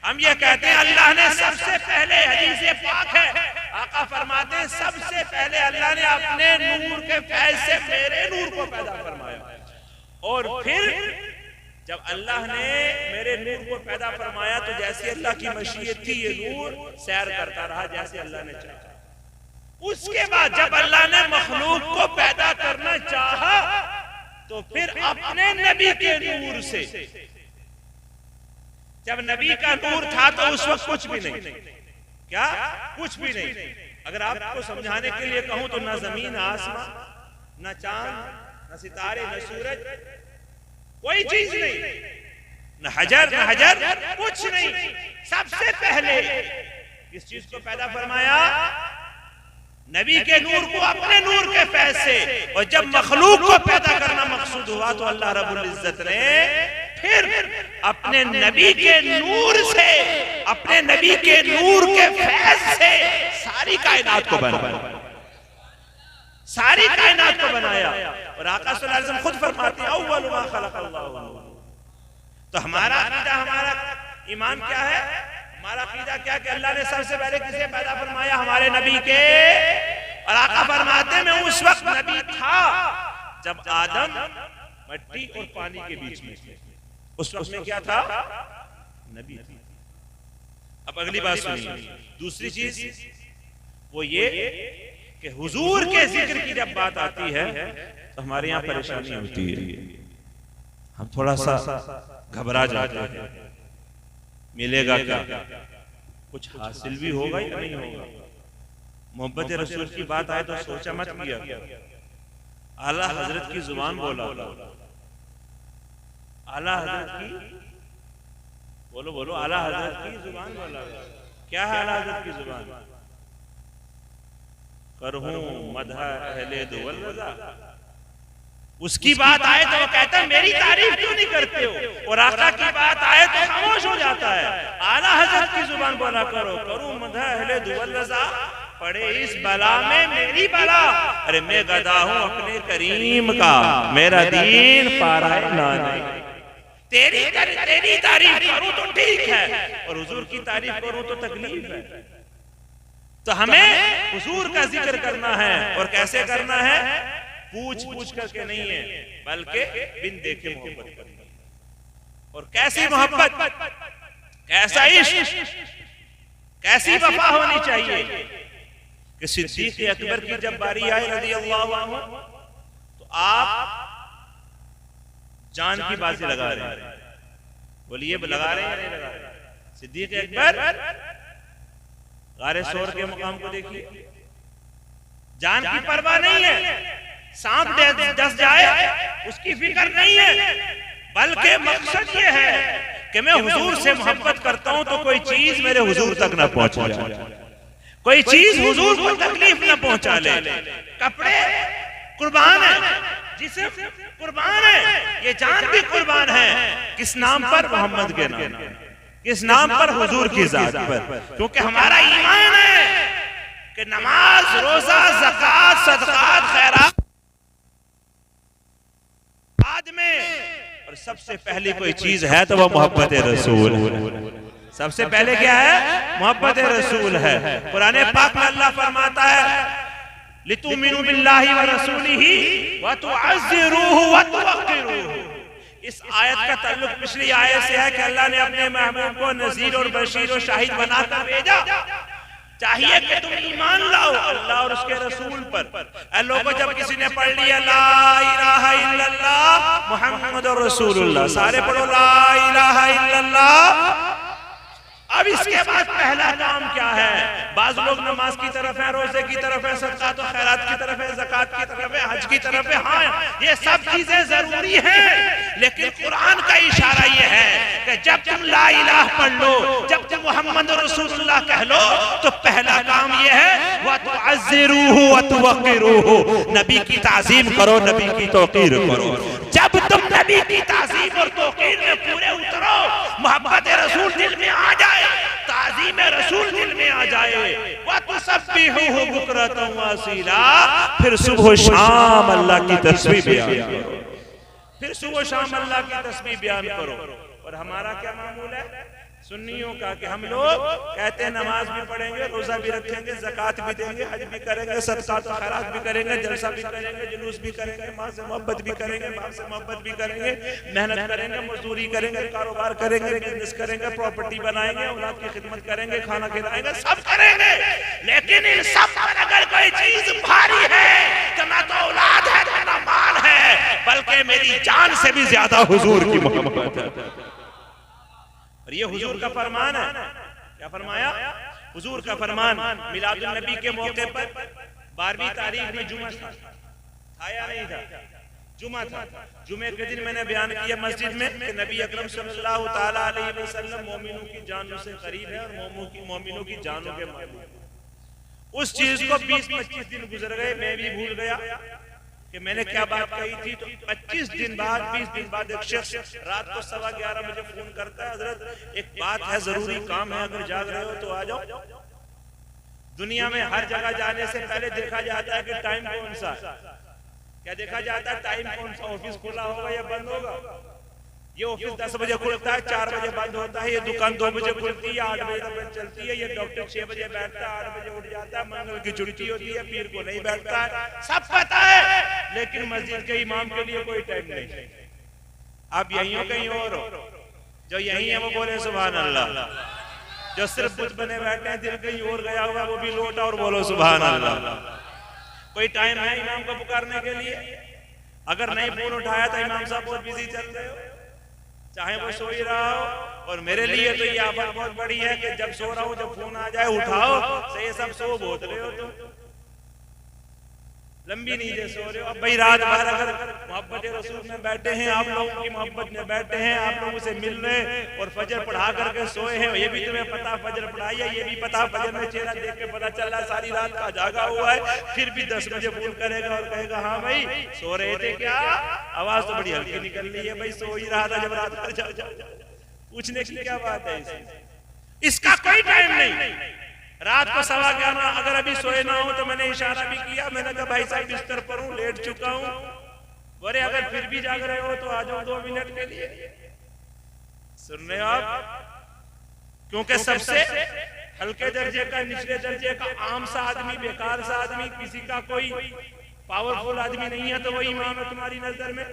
हम ये कहते हैं अल्लाह ने सबसे पहले, हदीस पाक है, आका फरमाते हैं सबसे पहले अल्लाह ने अपने नूर के फैज से मेरे नूर को पैदा फरमाया, और फिर जब अल्लाह ने मेरे नूर को पैदा फरमाया तो जैसे अल्लाह की मशीयत थी ये नूर सैर करता रहा जैसे अल्लाह ने चाहा। उसके बाद जब अल्लाह ने मखलूक को पैदा करना चाहा तो फिर अपने नबी के नूर से, जब नबी का नूर था तो उस वक्त कुछ भी नहीं, क्या कुछ भी नहीं। अगर आपको समझाने के लिए कहूं तो ना जमीन आसमां, ना चांद, ना सितारे, ना सूरज, कोई चीज नहीं, न हजर कुछ नहीं। सबसे पहले किस चीज को पैदा फरमाया? नबी के नूर को अपने नूर के फैज से। और जब मखलूक को पैदा करना मकसूद हुआ तो अल्लाह रब्बुल इज्जत ने फिर अपने नबी के नूर से, अपने नबी के नूर के फैज से सारी कायनात को बनाया, सारी कायनात को बनाया। और आका सल्लल्लाहु अलैहि वसल्लम खुद फरमाते हैं अव्वलु मा खलक़ल्लाहु। तो हमारा अकीदा, हमारा ईमान क्या है? हमारा अकीदा क्या कि अल्लाह ने सबसे पहले किसे पैदा फरमाया? हमारे नबी के। और आका फरमाते मैं उस वक्त नबी था जब आदम मिट्टी और पानी के बीच में, उस वक्त में क्या था? नबी थी। अब अगली बात सुनिए, दूसरी चीज वो ये कि हुजूर के जिक्र की जब बात आती है तो हमारे यहाँ परेशानी होती है, हम थोड़ा सा घबरा जाते हैं, मिलेगा क्या, कुछ हासिल भी होगा या नहीं होगा। मोहब्बत रसूल की बात आए तो सोचा मत किया, आला हजरत की जुबान बोला, आला हजरत की, बोलो बोलो, आला हजरत की जुबान बोला। क्या है आला हजरत की जुबान? करहूं मदह अहले दुवल रज़ा। उसकी बात आए तो वो कहता है मेरी तारीफ क्यों नहीं करते हो, और आका की बात आए तो खामोश हो जाता है। आला हजरत की जुबान बोला करो, करूं मदह अहले दुवल रज़ा, पड़े इस बला में मेरी बला। अरे मैं गदा हूं अपने करीम का, मेरा दीन पारा ना नहीं। तेरी तारीफ करूं तो ठीक है, और हुजूर की तारीफ करूं तो तकलीफ है। तो हमें हुजूर का जिक्र करना है, और कैसे करना है? पूछ पूछ करके नहीं है, बल्कि बिन देखे मोहब्बत करनी है। और कैसी मोहब्बत, कैसा इश्क, कैसी वफा होनी चाहिए कि सिद्दीक़ अकबर की जब बारी आई रज़ी अल्लाहु अन्हु तो आप जान की बाजी लगा रहे हैं। बोलिए लगा रहे हैं या नहीं लगा रहे? सिद्दीक़ अकबर गारे सोर के मुकाम को देखिए, जान की परवाह नहीं है, सांप डस जाए उसकी फिक्र नहीं है, बल्कि मकसद ये है कि मैं हुजूर से मोहब्बत करता हूं तो कोई चीज मेरे हुजूर तक ना पहुंचे, कोई चीज हुजूर को तकलीफ ना पहुंचा ले। कपड़े कुर्बान है, जिस्म कुर्बान है, ये जान भी कुर्बान है। किस नाम पर? मोहम्मद के नाम। किस नाम पर? हुजूर की जात पर। क्योंकि हमारा ईमान है कि नमाज, रोजा, ज़कात, सदक़ात, खैरात बाद में, और सबसे पहली कोई चीज है तो वो मोहब्बत रसूल। सबसे पहले क्या है? मोहब्बत रसूल है। कुरान पाक में अल्लाह फरमाता है लितुमिनु बिल्लाहि व रसूलिही व तुअज़्ज़िरूहु व तुवक़्क़िरूहु। इस आयत का ताल्लुक पिछली आयत से है कि अल्लाह ने अपने महबूब को नज़ीर और बशीर और शाहिद बनाकर भेजा। चाहिए कि तुम ईमान लाओ अल्लाह और उसके रसूल पर। लोगों जब किसी ने पढ़ लिया ला इलाहा इल्लल्लाह मुहम्मदुर रसूलुल्लाह, सारे पढ़ो ला इलाहा इल्लल्लाह। अब इसके बाद पहला काम क्या है? बाज लोग नमाज की तरफ है, रोजे की तरफ है, सदक़ात और खैरात की तरफ है, ज़कात की तरफ है, हज की तरफ है। हाँ, ये सब चीजें जरूरी हैं, लेकिन कुरान का इशारा ये है कि जब तुम ला इलाहा पढ़ लो, जब तुम मुहम्मद रसूलुल्लाह कह लो, तो पहला काम ये है व तुअज़्ज़िरूहु व तुवक़्क़िरूहु, नबी की ताज़ीम करो, नबी की तौक़ीर करो। जब तुम नबी की ताज़ीम और तौक़ीर में पूरे उतरो, मोहब्बत रसूल दिल में आ जाए, ताज़ीम रसूल दिल में आ जाए, व तुसब्बिहुहु बुकरतन व असीला, फिर सुबह शाम अल्लाह की तस्बीह बयान करो, फिर सुबह शाम अल्लाह की तस्बीह बयान करो। और हमारा क्या मामूल है? सुन्नियों का कि हम लोग कहते हैं नमाज भी पढ़ेंगे, रोजा भी रखेंगे, ज़कात भी देंगे, हज भी करेंगे, सदका तो खैरात भी करेंगे, जलसा भी करेंगे, जुलूस भी करेंगे, माँ से मोहब्बत भी करेंगे, बाप से मोहब्बत भी करेंगे, मेहनत करेंगे, मजदूरी करेंगे, कारोबार करेंगे, बिजनेस करेंगे, प्रॉपर्टी बनाएंगे, औलाद की खिदमत करेंगे, खाना खिलाएंगे, सब करेंगे। लेकिन इन सब पर अगर कोई चीज भारी है तो ना तो औलाद है ना माल है, बल्कि मेरी जान से भी ज्यादा हुजूर की मोहब्बत है। और ये हुजूर का फरमान है। क्या फरमाया? हुजूर का फरमान मिलादुन नबी के मौके पर 12वीं तारीख में जुमा था या नहीं था? जुमा था। जुमे के दिन मैंने बयान किया मस्जिद में कि नबी अकरम सल्लल्लाहु ताला अलैहि वसल्लम मोमिनों की जानों से करीब है और मोमिनों की जानों के मालिक। उस चीज को 20-25 दिन गुजर गए, मैं भी भूल गया कि मैंने क्या बात कही थी। तो 25 दिन बाद 20 दिन बाद एक शख्स रात को 11:15 बजे फोन करता है, हजरत एक बात है, जरूरी काम है, अगर जाग रहे हो तो आ जाओ। दुनिया में हर जगह जाने से पहले देखा जाता है कि टाइम कौन सा। क्या देखा जाता है? टाइम कौन सा, ऑफिस खुला होगा या बंद होगा। ये ऑफिस 10 बजे खुलता है, 4 बजे बंद होता है। ये दुकान 2 बजे खुलती है, 8 बजे तक चलती है। ये डॉक्टर 6 बजे बैठता है, 8 बजे उठ जाता है। मंगल की छुट्टी होती है, पीर को नहीं बैठता है, सब पता है। लेकिन मस्जिद के इमाम के लिए कोई टाइम नहीं। आप यहीं हो कहीं और हो? जो यहीं है वो बोले सुभान अल्लाह। जो सिर्फ बुत बने बैठे हैं, दिल कहीं और गया हुआ, वो भी लौटा और बोलो सुभान अल्लाह। कोई टाइम है इमाम को पुकारने के लिए? अगर नहीं फोन उठाया तो इमाम साहब बहुत बिजी चल रहे हो, चाहे वो सो ही रहा हो। और मेरे लिए तो ये आफत बहुत बड़ी है कि जब सो रहा हूं, जब फोन आ जाए उठाओ, तो ये सब सो बोल रहे हो, तुम लंबी नींद सो रहे हो। अब भाई रात भर अगर मोहब्बत रसूल में बैठे हैं, आप लोगों की मोहब्बत में बैठे हैं, आप लोगों से मिल रहे हैं और फजर पढ़ा करके सोए हैं, ये भी तुम्हें पता फजर पढ़ाई है, ये भी पता फजर में चेहरा देख के पता चल रहा सारी रात का जागा हुआ है, फिर भी 10 बजे फोन करेगा और कहेगा हाँ भाई सो रहे थे क्या? आवाज तो बड़ी हल्की निकल रही है, भाई सो ही रहा था जब रात भर। पूछने की क्या बात है इसका कोई टाइम नहीं। रात को 11:15 अगर अभी सोए ना हो तो मैंने इशारा भी किया, मैंने कहा भाई साहब बिस्तर पर हूं, लेट चुका हूं। बोले अगर फिर भी जाग रहे हो तो आ जाओ 2 मिनट के लिए। सुन रहे हो आप? क्योंकि सबसे हल्के दर्जे का, निचले दर्जे का आम सा आदमी, बेकार सा आदमी, किसी का कोई पावरफुल आदमी नहीं है तो वही इमाम है तुम्हारी नजर में।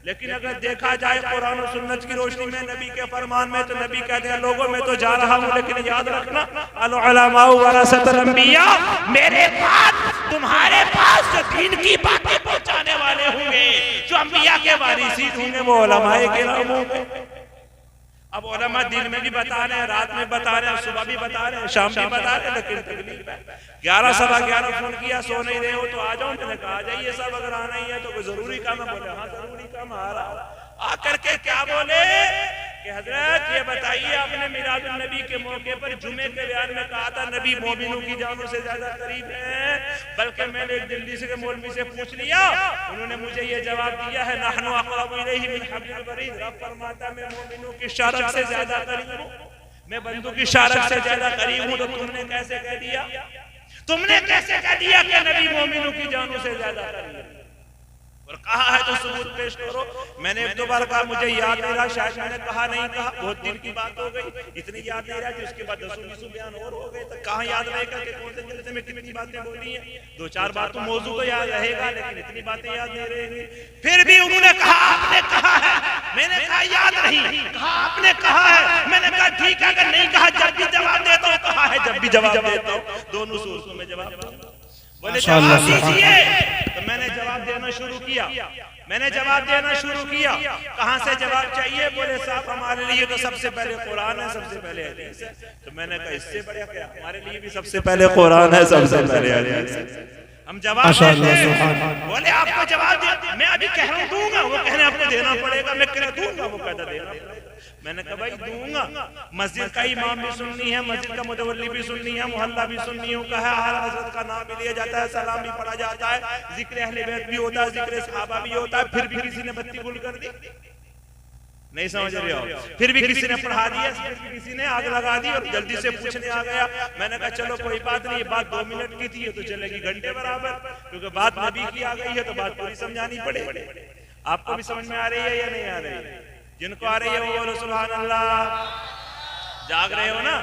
लेकिन अगर देखा जाए कुरान और सुन्नत की रोशनी में, नबी के फरमान में, तो नबी कहते हैं लोगों में तो जा रहा हूं, लेकिन याद रखना अल उलमा वरसतुल अंबिया, मेरे बाद तुम्हारे पास जो दीन की बातें पहुंचाने वाले होंगे, जो अंबिया के वारिसीन होंगे, वो उलमाए किराम होंगे। अब उलमा दिन में भी बता रहे हैं, रात में बता रहे हैं, सुबह भी बता रहे हैं, शाम भी बता रहे हैं, लेकिन तकलीफ है 11:15 फोन किया, सो नहीं रहे हो तो आ जाओ। मैंने कहा आ जाइए सब, अगर आना ही है तो कोई जरूरी काम है। बोले हाँ जरूरी काम आ रहा। आकर के क्या बोले कि हजरत ये बताइए, आपने मिलादुन नबी के मौके पर जुमे के बयान में कहा था नबी मोमिनों की जानों से ज्यादा करीब है। बल्कि मैंने एक दिल्ली से मौलवी से पूछ लिया, उन्होंने मुझे ये जवाब दिया है नहनु अक़रबु इलैहि मिन हब्लिल वरीद। रब फरमाता मैं मोमिनों की शारक से ज्यादा करीब हूं, मैं बंदों की शारक से ज्यादा करीब हूं। तो तुमने कैसे कह दिया, तुमने कैसे कह दिया कि नबी मोमिनों की जानों से ज्यादा करीब है? और कहा है तो सबूत पेश करो। मैंने 1-2 बार कहा, मुझे याद नहीं रहा, शायद मैंने कहा नहीं कहा, बहुत दिन की बात हो गई, इतनी याद नहीं रहा कि उसके बाद 10-20 बयान और हो गए, तो कहाँ याद रहेगा कि कौन से जलसे में कितनी बातें बोली हैं। 2-4 बात तो मौजू तो याद रहेगा, लेकिन इतनी बातें याद नहीं रहेंगी। फिर भी उन्होंने कहा आपने कहा है, मैंने कहा याद नहीं, कहा आपने कहा है, मैंने कहा ठीक है, अगर नहीं कहा जब भी जवाब देता हूँ, कहा है जब भी जवाब देता हूँ, दोनों सोर्सों में जवाब दूंगा। बोले जवाब दीजिए, तो मैंने जवाब देना शुरू किया। मैंने जवाब देना शुरू किया, कहां से जवाब चाहिए? बोले साहब हमारे लिए तो सबसे पहले कुरान है, सबसे पहले हदीस है। तो मैंने कहा इससे बढ़िया क्या, हमारे लिए भी सबसे पहले कुरान है, सबसे पहले हदीस है। हम जवाब देते हैं। बोले आपको जवाब दे, मैं अभी कह रहा हूँ दूंगा, वो कहने आपको देना पड़ेगा, मैं कह दूंगा, वो कहता देना पड़ेगा। मैंने कहा भाई दूंगा। मस्जिद का इमाम भी सुन्नी है, मस्जिद का मुतवल्ली भी सुन्नी है, मोहल्ला भी सुन्नियों का है, आला हज़रत का नाम भी लिया जाता है, सलाम भी पढ़ा जाता है, जिक्र अहले बैत भी होता है, जिक्र सहाबा भी होता है। फिर भी किसी ने बत्ती गुल कर दी, नहीं समझ रहे हो? फिर भी किसी ने पढ़ा दिया, फिर भी किसी ने आग लगा दी और जल्दी से पूछने आ गया। मैंने कहा चलो कोई बात नहीं, बात 2 मिनट की थी, ये तो चलेगी घंटे बराबर, क्योंकि बात नबी की आ गई है तो बात पूरी समझानी पड़ेगी। आपको भी समझ में आ रही है या नहीं आ रही है? जिनको आ रही है वो बोलो सुभान अल्लाह। जाग रहे हो ना,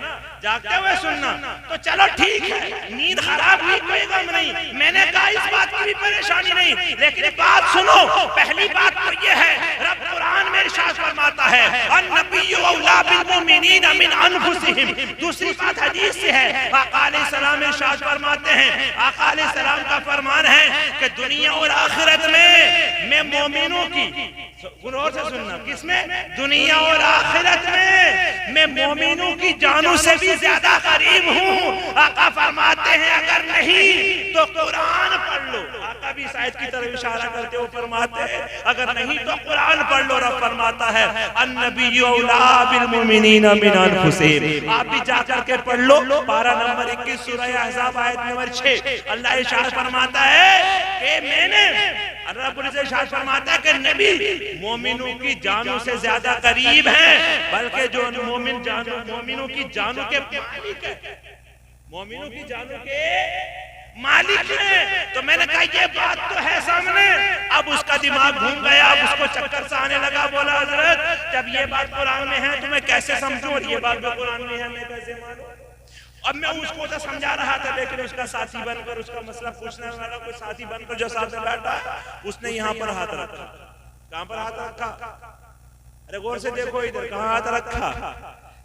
जागते हुए सुनना। तो चलो ठीक है, नींद खराब हुई कोई गम नहीं, मैंने कहा इस बात की भी परेशानी नहीं, लेकिन बात सुनो। पहली बात तो ये है, रब कुरान में इरशाद फरमाता है अन्नबिय्यु औला बिल मुमिनीन मिन अनफुसिहिम। दूसरी बात हदीस से है, आका अलैहिस्सलाम इरशाद फरमाते हैं, आका अलैहिस्सलाम का फरमान है कि दुनिया और आखिरत में मैं मोमिनों की, गौर से सुनना, किसमें? दुनिया और आखिरत में मैं मोमिनों की जानों से भी ज्यादा करीब हूँ। आका फरमाते हैं अगर नहीं तो कुरान पढ़ लो। आका भी शायद की तरफ इशारा करते हुए फरमाते हैं अगर नहीं तो कुरान पढ़ लो। रब फरमाता है अन्नबिय्यु औला बिल मुमिनीन मिन अनफुसिहिम। आप भी जाकर के पढ़ लो, पारा नंबर 21 सूरह अहज़ाब आयत नंबर 6। अल्लाह इरशाद फरमाता है कि मैंने, अल्लाह पुलिस इरशाद फरमाता है कि नबी मोमिनों की जानों से ज्यादा करीब हैं, बल्कि जो मोमिनों की जानों के मालिक है, मोमिनों की जानों के मालिक है। तो मैंने कहा ये बात तो है सामने। अब उसका दिमाग घूम गया, अब उसको चक्कर सा आने लगा। बोला हजरत जब ये बात कुरान में है तो मैं कैसे समझूं, और ये बात भी कुरान में है मैं कैसे मानूं? अब मैं उसको तो समझा रहा था, लेकिन उसका साथी बनकर, उसका मसला पूछने वाला कोई साथी बनकर जो साथ में बैठा, उसने यहाँ पर हाथ रखा। कहाँ पर हाथ रखा? अरे गौर से देखो इधर, कहाँ हाथ रखा?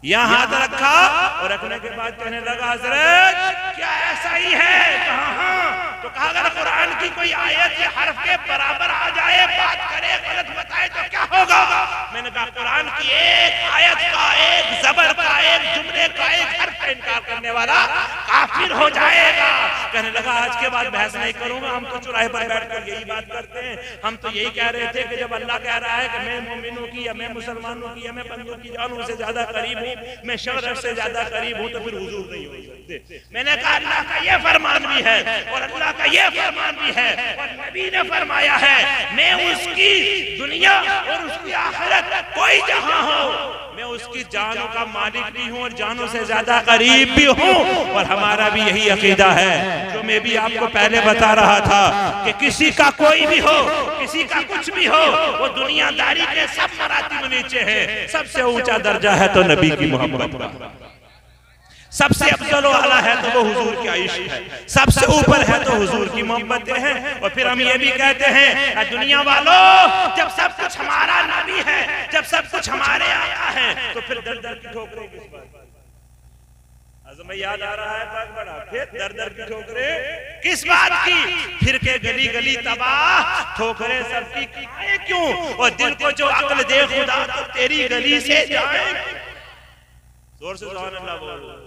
यहाँ हाथ रखा, और रखने के बाद कहने लगा हजरत क्या ऐसा ही है? कहा तो कहा अगर कुरान की कोई आयत या हर्फ के बराबर आ जाए, बात करे, गलत बताए तो क्या होगा? मैंने कहा कुरान की एक आयत का, एक जबर का, एक जुमले का, एक हर्फ का इनकार करने वाला काफिर हो जाएगा। कहने लगा आज के बाद बहस नहीं करूंगा, हम तो चौराहे पर बैठकर यही बात करते हैं। हम तो यही कह रहे थे कि जब अल्लाह कह रहा है कि मैं मोमिनों की या मैं मुसलमानों की या मैं बंदों की जानों से ज्यादा करीब हूँ, मैं शरअ से ज्यादा करीब हूँ, तो फिर हुजूर नहीं हो सकते। मैंने कहा अल्लाह का ये फरमान भी है और अल्लाह का ये फरमान भी है, और नबी ने फरमाया है मैं उसकी दुनिया और उसकी आखिरत कोई जहां हो, मैं उसकी जानों का मालिक भी हूँ और जानों से ज्यादा करीब भी हूँ। और हमारा भी यही अकीदा है जो मैं भी आपको पहले बता रहा था कि किसी का कोई भी हो, किसी का कुछ भी हो, वो दुनियादारी के सब मरातिब नीचे है। सबसे ऊंचा दर्जा है तो नबी की मोहब्बत का, सबसे अफजल वाला है तो वो हुजूर की इश्क है, सबसे ऊपर है तो हुजूर की मोहब्बतें हैं। और फिर हम ये भी कहते हैं दुनिया वालों जब सब कुछ हमारा नबी है, जब सब कुछ हमारे आया है, तो फिर दर दर की ठोकरें किस बात? आजम याद आ रहा है पाक बड़ा, फिर दर दर की ठोकरें किस बात की? फिर के गली गली तबाह, ठोकरें सबकी खाए क्यों? और दिल को जो अक्ल दे खुदा तो तेरी गली से जाए। जोर से सुभान अल्लाह बोलो।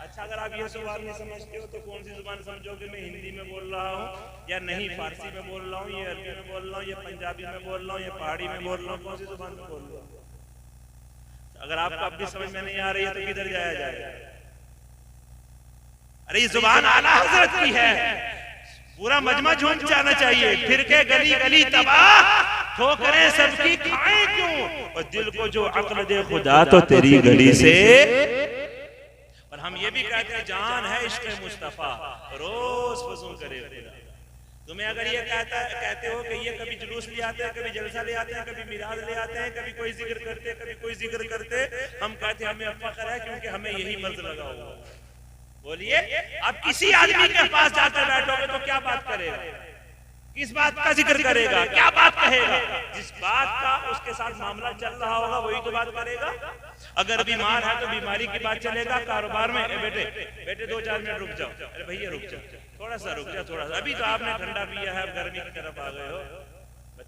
अच्छा अगर आप ये सवाल नहीं समझते हो तो कौन सी जुबान समझोगे? मैं हिंदी में बोल रहा हूँ या नहीं, फारसी में बोल रहा हूँ, ये अरबी में बोल रहा हूँ, ये पंजाबी में बोल रहा हूँ, ये पहाड़ी में बोल रहा हूँ, कौन सी जुबान में बोल रहा हूँ? अगर आपको अब भी समझ में नहीं आ रही है तो किधर जाया जाएगा? अरे ये जुबान आला हजरत की है, पूरा मजमा झूम जाना चाहिए। फिर के गली गली तबाह, ठोकरें सबकी खाएं क्यों? और दिल को जो अक्ल दे खुदा तो तेरी गली से। और हम ये भी कहते हैं जान है इश्क़ मुस्तफा, रोज वज़ू करे खुदा। तुम्हें अगर ये कहते हो कि ये कभी जुलूस ले आते हैं, कभी जलसा ले आते हैं, कभी मिलाद ले आते हैं, कभी कोई जिक्र करते हैं, कभी कोई जिक्र करते, हम कहते हैं हमें फख्र है क्योंकि हमें यही मर्ज लगा हुआ। बोलिए अब किसी आदमी के पास जाकर बैठोगे तो क्या बात करेगा? किस बात का जिक्र करेगा? क्या बात कहेगा? जिस बात का उसके साथ मामला चल रहा होगा वही तो बात करेगा। अगर बीमार है तो बीमारी की बात चलेगा। कारोबार में बेटे बेटे 2-4 मिनट रुक जाओ, अरे भैया रुक जाओ, थोड़ा सा रुक जाओ, थोड़ा सा, अभी तो आपने ठंडा पिया है, अब गर्मी की तरफ आ गए हो,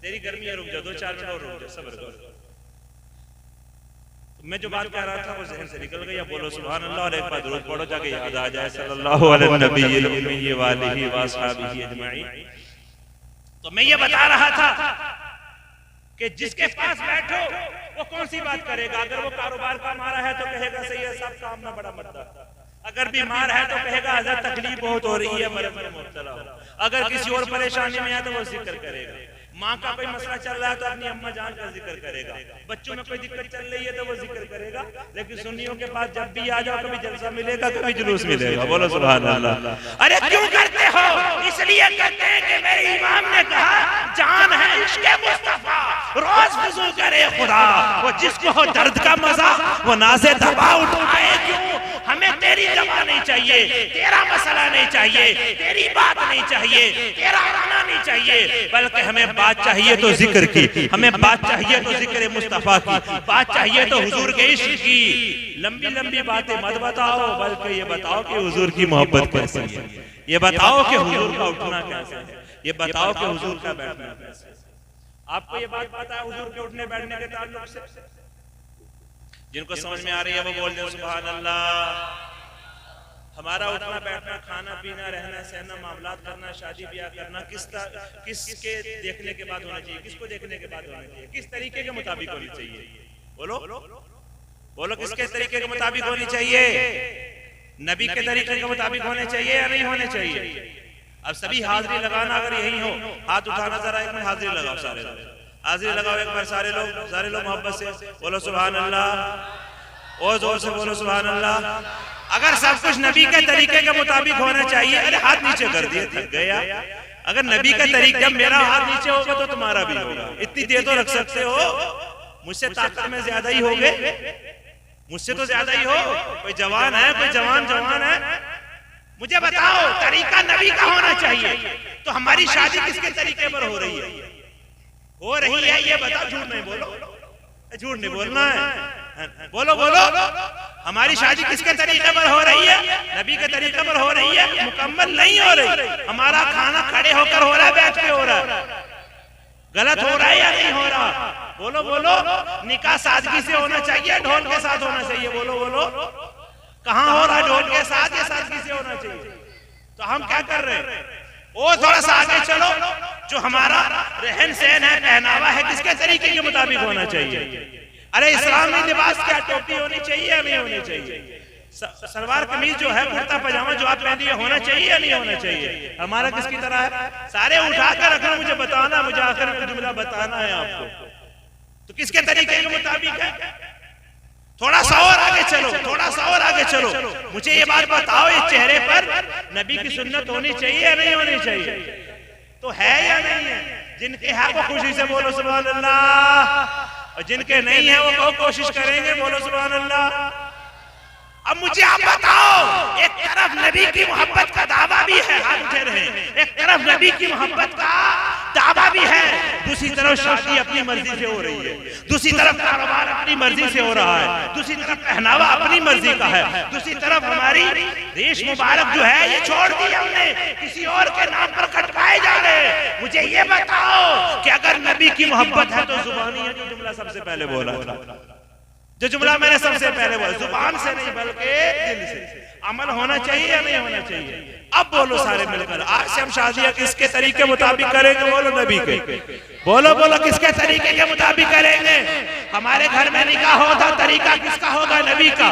तेरी गर्मी है, रुक जाओ 2-4 मिनट और रुक जाओ, सब्र करो। मैं जो बात कह रहा था वो ज़हन से निकल गई। बोलो सुभान अल्लाह और एक बार दुरूद पढ़ो ताकि याद आ जाए सल्लल्लाहु अलैहि नबी वालिहि व अस्हाबिही अजमाइन। तो मैं ये बता रहा था कि जिसके पास बैठो वो कौन सी बात करेगा? अगर वो कारोबार का मारा है तो कहेगा सही है सब काम ना बड़ा मरदा। अगर बीमार है तो कहेगा हज़रत तकलीफ बहुत हो रही है, मरद में मुब्तला हो। अगर किसी और परेशानी में है तो वो जिक्र करेगा। माँ का कोई मसला चल रहा है तो अपनी अम्मा जान का जिक्र करेगा। बच्चों में कोई दिक्कत चल रही है तो वो जिक्र करेगा। लेकिन सुन्नियों के पास जब भी आ जाओ कभी जलसा मिलेगा, कभी जुलूस मिलेगा। बोलो सुभान अल्लाह। अरे क्यों करते हो? इसलिए करते हैं कि मेरे इमाम ने कहा जान है इश्क़ मुस्तफा, रोज वुजू करे खुदा, वो जिसको हो दर्द का मजा वो नाज़े दवा उठाए क्यों। हमें तेरी दवा नहीं चाहिए, तेरा मसला नहीं चाहिए, तेरी बात नहीं चाहिए, तेरा गाना नहीं चाहिए, बल्कि हमें बात चाहिए तो जिक्र की, हमें बात चाहिए तो जिक्र मुस्तफा की, बात चाहिए तो हुजूर के इश्क की। लंबी लंबी बातें मत बताओ, बल्कि ये बताओ कि हुजूर की मोहब्बत कैसी है, ये बताओ कि हुजूर का उठना कैसा है, ये बताओ कि हुजूर का बैठना कैसा है। आपको ये बात पता है हुजूर के उठने बैठने के ताल्लुक से? जिनको समझ में आ रही है वो बोल दे सुभान अल्लाह। हमारा उठना बैठना, खाना पीना, रहना सहना, मामलात करना, शादी ब्याह करना किसके देखने के बाद होना चाहिए, किसको देखने के बाद होना चाहिए, किस तरीके के मुताबिक होनी चाहिए? बोलो बोलो, किसके तरीके के मुताबिक होनी चाहिए? नबी के तरीके के मुताबिक होने चाहिए या नहीं होने चाहिए? अब सभी हाजिरी लगाना, अगर यही हो हाथ उठाना, जरा एक मिनट हाजिरी लगाओ, सारे हाजिरी लगाओ एक बार, सारे लोग मोहब्बत से बोलो सुभान अल्लाह, और जोर से बोलो सुभान अल्लाह। अगर सब कुछ नबी के तरीके के मुताबिक होना चाहिए, अरे हाथ नीचे कर दिए, थक गया। अगर नबी का तरीका, जब मेरा हाथ नीचे होगा तो तुम्हारा भी होगा, इतनी देर तो रख सकते हो। मुझसे ताकत में ज्यादा ही हो गए, मुझसे तो ज्यादा ही हो। कोई जवान है, कोई जवान है, मुझे बताओ तरीका नबी का होना चाहिए। तो हमारी शादी किसके तरीके पर हो रही है? ये बताओ, झूठ नहीं बोलो, झूठ नहीं बोलना है, बोलो हमारी शादी किसके तरीके पर हो रही है? नबी के तरीके पर हो रही है? मुकम्मल नहीं हो रही। हमारा खाना खड़े होकर हो रहा है, बैठ के हो रहा है, गलत हो रहा है या नहीं हो रहा? बोलो। निकाह सादगी से होना चाहिए, ढोल के साथ होना चाहिए? बोलो कहाँ हो रहा है ढोल के साथ या सादगी से होना चाहिए? तो हम क्या कर रहे हैं? वो थोड़ा सा आगे चलो, जो हमारा रहन सहन है, पहनावा है, किसके तरीके के मुताबिक होना चाहिए? अरे इस्लामी लिबास क्या टोपी होनी चाहिए या नहीं होनी चाहिए? सलवार कमीज जो है, कुर्ता पजामा जो आप पहनिए, होना चाहिए या नहीं होना चाहिए? हमारा किसकी तरह है? सारे उठाकर रखना, मुझे बताना, मुझे आखिर में जुमला बताना है आपको। तो किसके तरीके के मुताबिक है? थोड़ा सा और आगे चलो, मुझे ये बात बताओ, इस चेहरे पर नबी की सुन्नत होनी चाहिए या नहीं होनी चाहिए? तो है या नहीं है? जिनके है वो खुशी से बोलो सुभान अल्लाह, और जिनके नहीं है वो कोशिश करेंगे, बोलो सुभान अल्लाह। अब मुझे आप बताओ, एक तरफ नबी की मोहब्बत का दावा भी है, हाथ उठे रहे, एक तरफ नबी की मोहब्बत का दावा भी है, दूसरी तरफ शादी अपनी मर्जी से हो रही है, दूसरी तरफ कारोबार अपनी मर्जी से हो रहा है, दूसरी तरफ पहनावा अपनी मर्जी का है, दूसरी तरफ हमारी रेश मुबारक जो है ये छोड़ दी हमने, किसी और के नाम पर कटवाए जा रहे। मुझे ये बताओ कि अगर नबी की मोहब्बत है तो जुबानी है, जो जुमला सबसे पहले बोला था, जो जुमला मैंने सबसे पहले बोला, जुबान से नहीं बल्कि दिल से। अमल होना चाहिए या नहीं होना चाहिए? अब बोलो सारे मिलकर, आज से हम शादियां किसके तरीके मुताबिक करेंगे? बोलो नबी के, बोलो किसके तरीके के मुताबिक करेंगे? हमारे घर में निकाह होगा, तरीका किसका होगा? नबी का।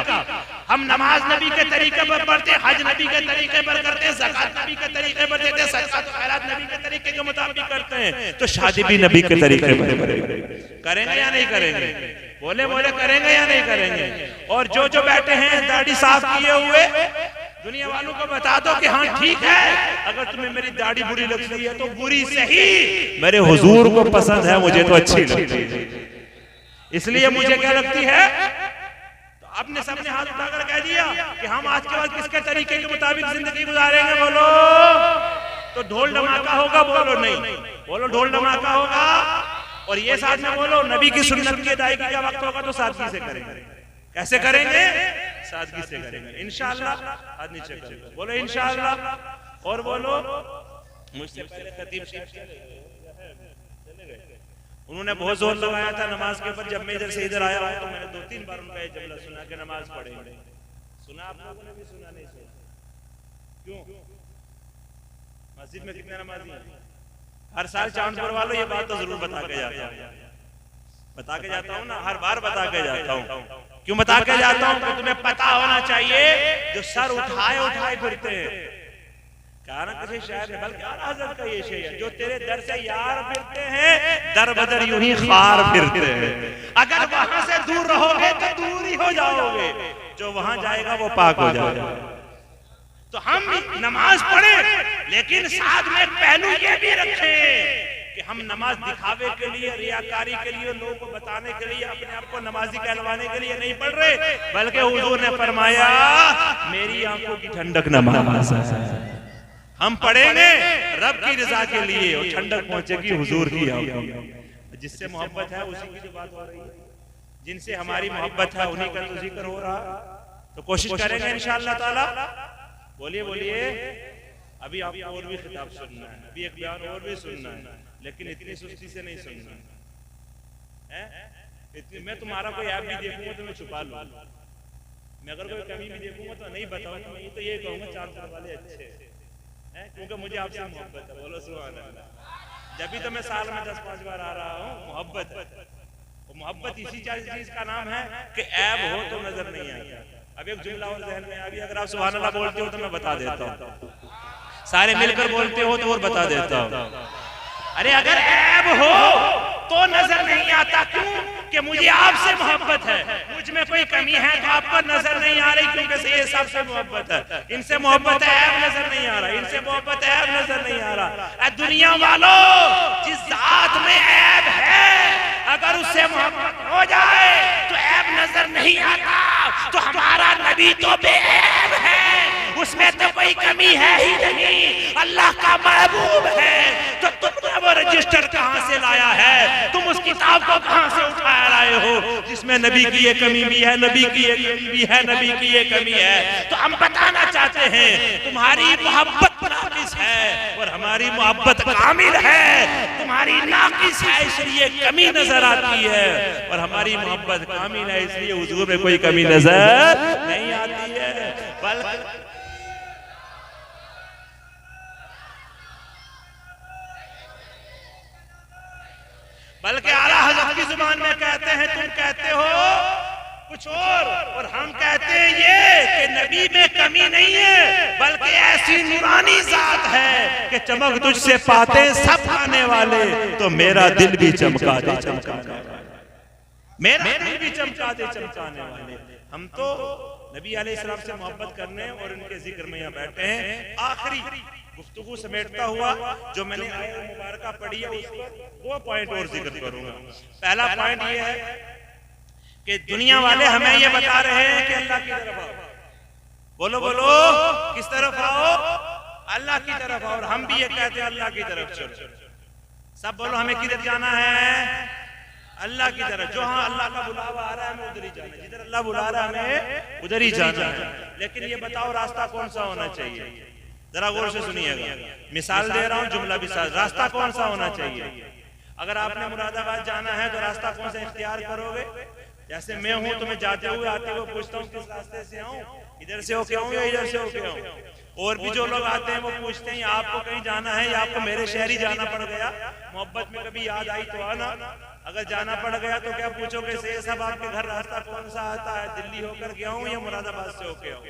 हम नमाज नबी के तरीके पर पढ़ते, हज नबी के तरीके पर करते, ज़कात नबी के तरीके पर देते, सदक़ात खैरात नबी के तरीके के मुताबिक करते हैं, तो शादी भी नबी के तरीके पर करेंगे या नहीं करेंगे? बोले करेंगे या नहीं करेंगे? और जो बैठे हैं दाढ़ी साफ किए हुए, दुनिया वालों को बता दो कि हाँ ठीक है, अगर तुम्हें मेरी दाढ़ी बुरी लगती है तो बुरी सही, मेरे हुजूर को पसंद है, मुझे तो अच्छी लगती है, इसलिए मुझे क्या लगती है? तो आपने सबने हाथ उठाकर कह दिया कि हम आज के बाद किसके तरीके के मुताबिक जिंदगी गुजारेंगे? बोलो। तो ढोल धमाका होगा? बोलो नहीं, बोलो ढोल धमाका होगा। और ये साथ में बोलो, नबी की सुन्नत की अदायगी का वक्त होगा तो सादगी से करेंगे। कैसे करेंगे? सादगी से करेंगे इंशाअल्लाह। हाथ नीचे करो, बोलो इंशाअल्लाह। और बोलो, मुझसे पहले खतीब उन्होंने बहुत जोर लगाया था नमाज के ऊपर। जब मैं इधर से इधर आया हूं तो मैंने 2-3 बार उनका ये जुमला सुना कि नमाज पढ़ेंगे। सुना आप लोगों ने भी? सुना नहीं सुना? क्यों? मस्जिद में कितने नमाजी हैं? हर साल चांदपुर वालों ये बात तो जरूर बता के जाता हूँ ना, हर बार बता के जाता हूँ। क्यों बता के जाता हूँ? कि तुम्हें पता होना चाहिए, जो सर उठाए फिरते हैं, कारण किसी शायर ने, बल्कि आला हज़रत का ये शेर, जो तेरे दर से यार फिरते हैं, दर बदर यूं ही खार फिरते हैं। अगर वहां से दूर रहोगे तो दूर ही हो जाओगे, जो वहां जाएगा वो पाक हो जाएगा। तो हम नमाज पढ़े, लेकिन साथ में पहलू ये भी रखें कि हम नमाज दिखावे के लिए, रियाकारी के लिए, लोगों को बताने के लिए, अपने आप को नमाजी कहलवाने के लिए नहीं पढ़ रहे, बल्कि हुजूर ने फरमाया मेरी आंखों की ठंडक नमाज है। हम पढ़ेंगे रब की रजा के लिए और ठंडक पहुंचेगी हुजूर की आंखों। जिससे मोहब्बत है उसी की जो बात हो रही है, जिनसे हमारी मोहब्बत है उन्हीं का तो जिक्र हो रहा। तो कोशिश करेंगे इंशाअल्लाह ताला। बोलिए बोलिए। अभी आपको और भी खिताब सुनना है, अभी एक बयान और भी सुनना है, लेकिन इतनी सुस्ती से नहीं सुनना है। इतनी मैं तुम्हारा कोई ऐप भी देखूंगा तो मैं छुपा लूंगा, मैं अगर कोई कमी भी देखूंगा तो नहीं बताऊंगा, मैं तो ये कहूंगा 4 साल वाले अच्छे हैं, क्योंकि मुझे आपसे मोहब्बत है। बोलो सुभान अल्लाह। जब भी तो मैं साल में 10-5 बार आ रहा हूँ, मोहब्बत है। मोहब्बत इसी चीज का नाम है कि ऐब हो तो नजर नहीं आता। अब एक जुमला और ज़हन में आ गया, अगर आप सुभान अल्लाह बोलते हो तो मैं बता देता हूँ, सारे मिलकर बोलते हो तो और बता देता हूँ। अरे अगर ऐब हो तो नजर नहीं आता, क्यों? कि मुझे आपसे मोहब्बत है, मुझ में कोई कमी है तो आपको नजर नहीं आ रही, क्योंकि ये सबसे मोहब्बत है। इनसे मोहब्बत है, ऐब नजर नहीं आ रहा, इनसे मोहब्बत है, ऐब नजर नहीं आ रहा। दुनिया वालों, जिस जात में ऐब है अगर उससे मोहब्बत हो जाए तो ऐब नजर नहीं आता। तो हमारा नबी तो बेऐब है, उसमें तो कोई कमी है ही नहीं, अल्लाह का महबूब है। तो तुमने वो रजिस्टर कहां से लाया है? तुम उस किताब को कहां से उठा लाए हो जिसमें नबी की ये कमी भी है, नबी की ये कमी भी है, नबी की ये कमी है? तो हम बताना चाहते हैं तुम्हारी मोहब्बत नाकिस है और हमारी मोहब्बत कामिल है। तुम्हारी नाकिस है इसलिए कमी नजर आती है, और हमारी मोहब्बत कामिल है इसलिए हुजूर में कोई कमी नजर नहीं आती है। बल्कि आला हज़रत की जुबान में कहते हैं, तुम कहते हो कुछ और हम कहते हैं ये कि नबी में कमी नहीं है, बल्कि ऐसी नूरानी जात है कि चमक तुझसे पाते सब आने वाले, तो मेरा दिल भी चमका दे चमकाने वाले, मेरा दिल भी चमका दे चमकाने वाले। हम तो नबी अलैहिस्सलाम से मोहब्बत करने और उनके जिक्र में यहाँ बैठे हैं। आखिरी गुफ्तगू समेटता हुआ जो मैंने आयत मुबारका पढ़ी है वो पॉइंट और जिक्र करूंगा। पहला पॉइंट ये है कि दुनिया वाले हमें ये बता रहे हैं कि अल्लाह की तरफ आओ। बोलो बोलो, किस तरफ आओ? अल्लाह की तरफ आओ। और हम भी ये कहते हैं अल्लाह की तरफ चलो। सब बोलो हमें किधर जाना है? अल्लाह की तरफ। जो हाँ अल्लाह का बुलावा आ रहा है हमें उधर ही जाना है, जिधर अल्लाह बुला रहा है हमें उधर ही जाना है। लेकिन ये बताओ रास्ता कौन सा होना चाहिए? जरा गौर से सुनिएगा, मिसाल दे रहा हूँ, जुमला भी साथ। रास्ता कौन सा होना चाहिए? अगर आपने मुरादाबाद जाना है तो रास्ता कौन सा इख्तियार करोगे? जैसे मैं हूँ तो मैं जाते हुए आते हुए पूछता हूँ किस रास्ते से आऊँ, इधर से होके आऊँ या इधर से होके आऊँ। और भी जो लोग आते हैं वो पूछते हैं आपको कहीं जाना है या आपको मेरे शहर ही जाना पड़ गया? मोहब्बत में कभी याद आई तो आना, अगर जाना पड़ गया तो क्या पूछोगे से सब आपके घर रास्ता कौन सा आता है? दिल्ली होकर गया हूँ या मुरादाबाद से होके आऊँ?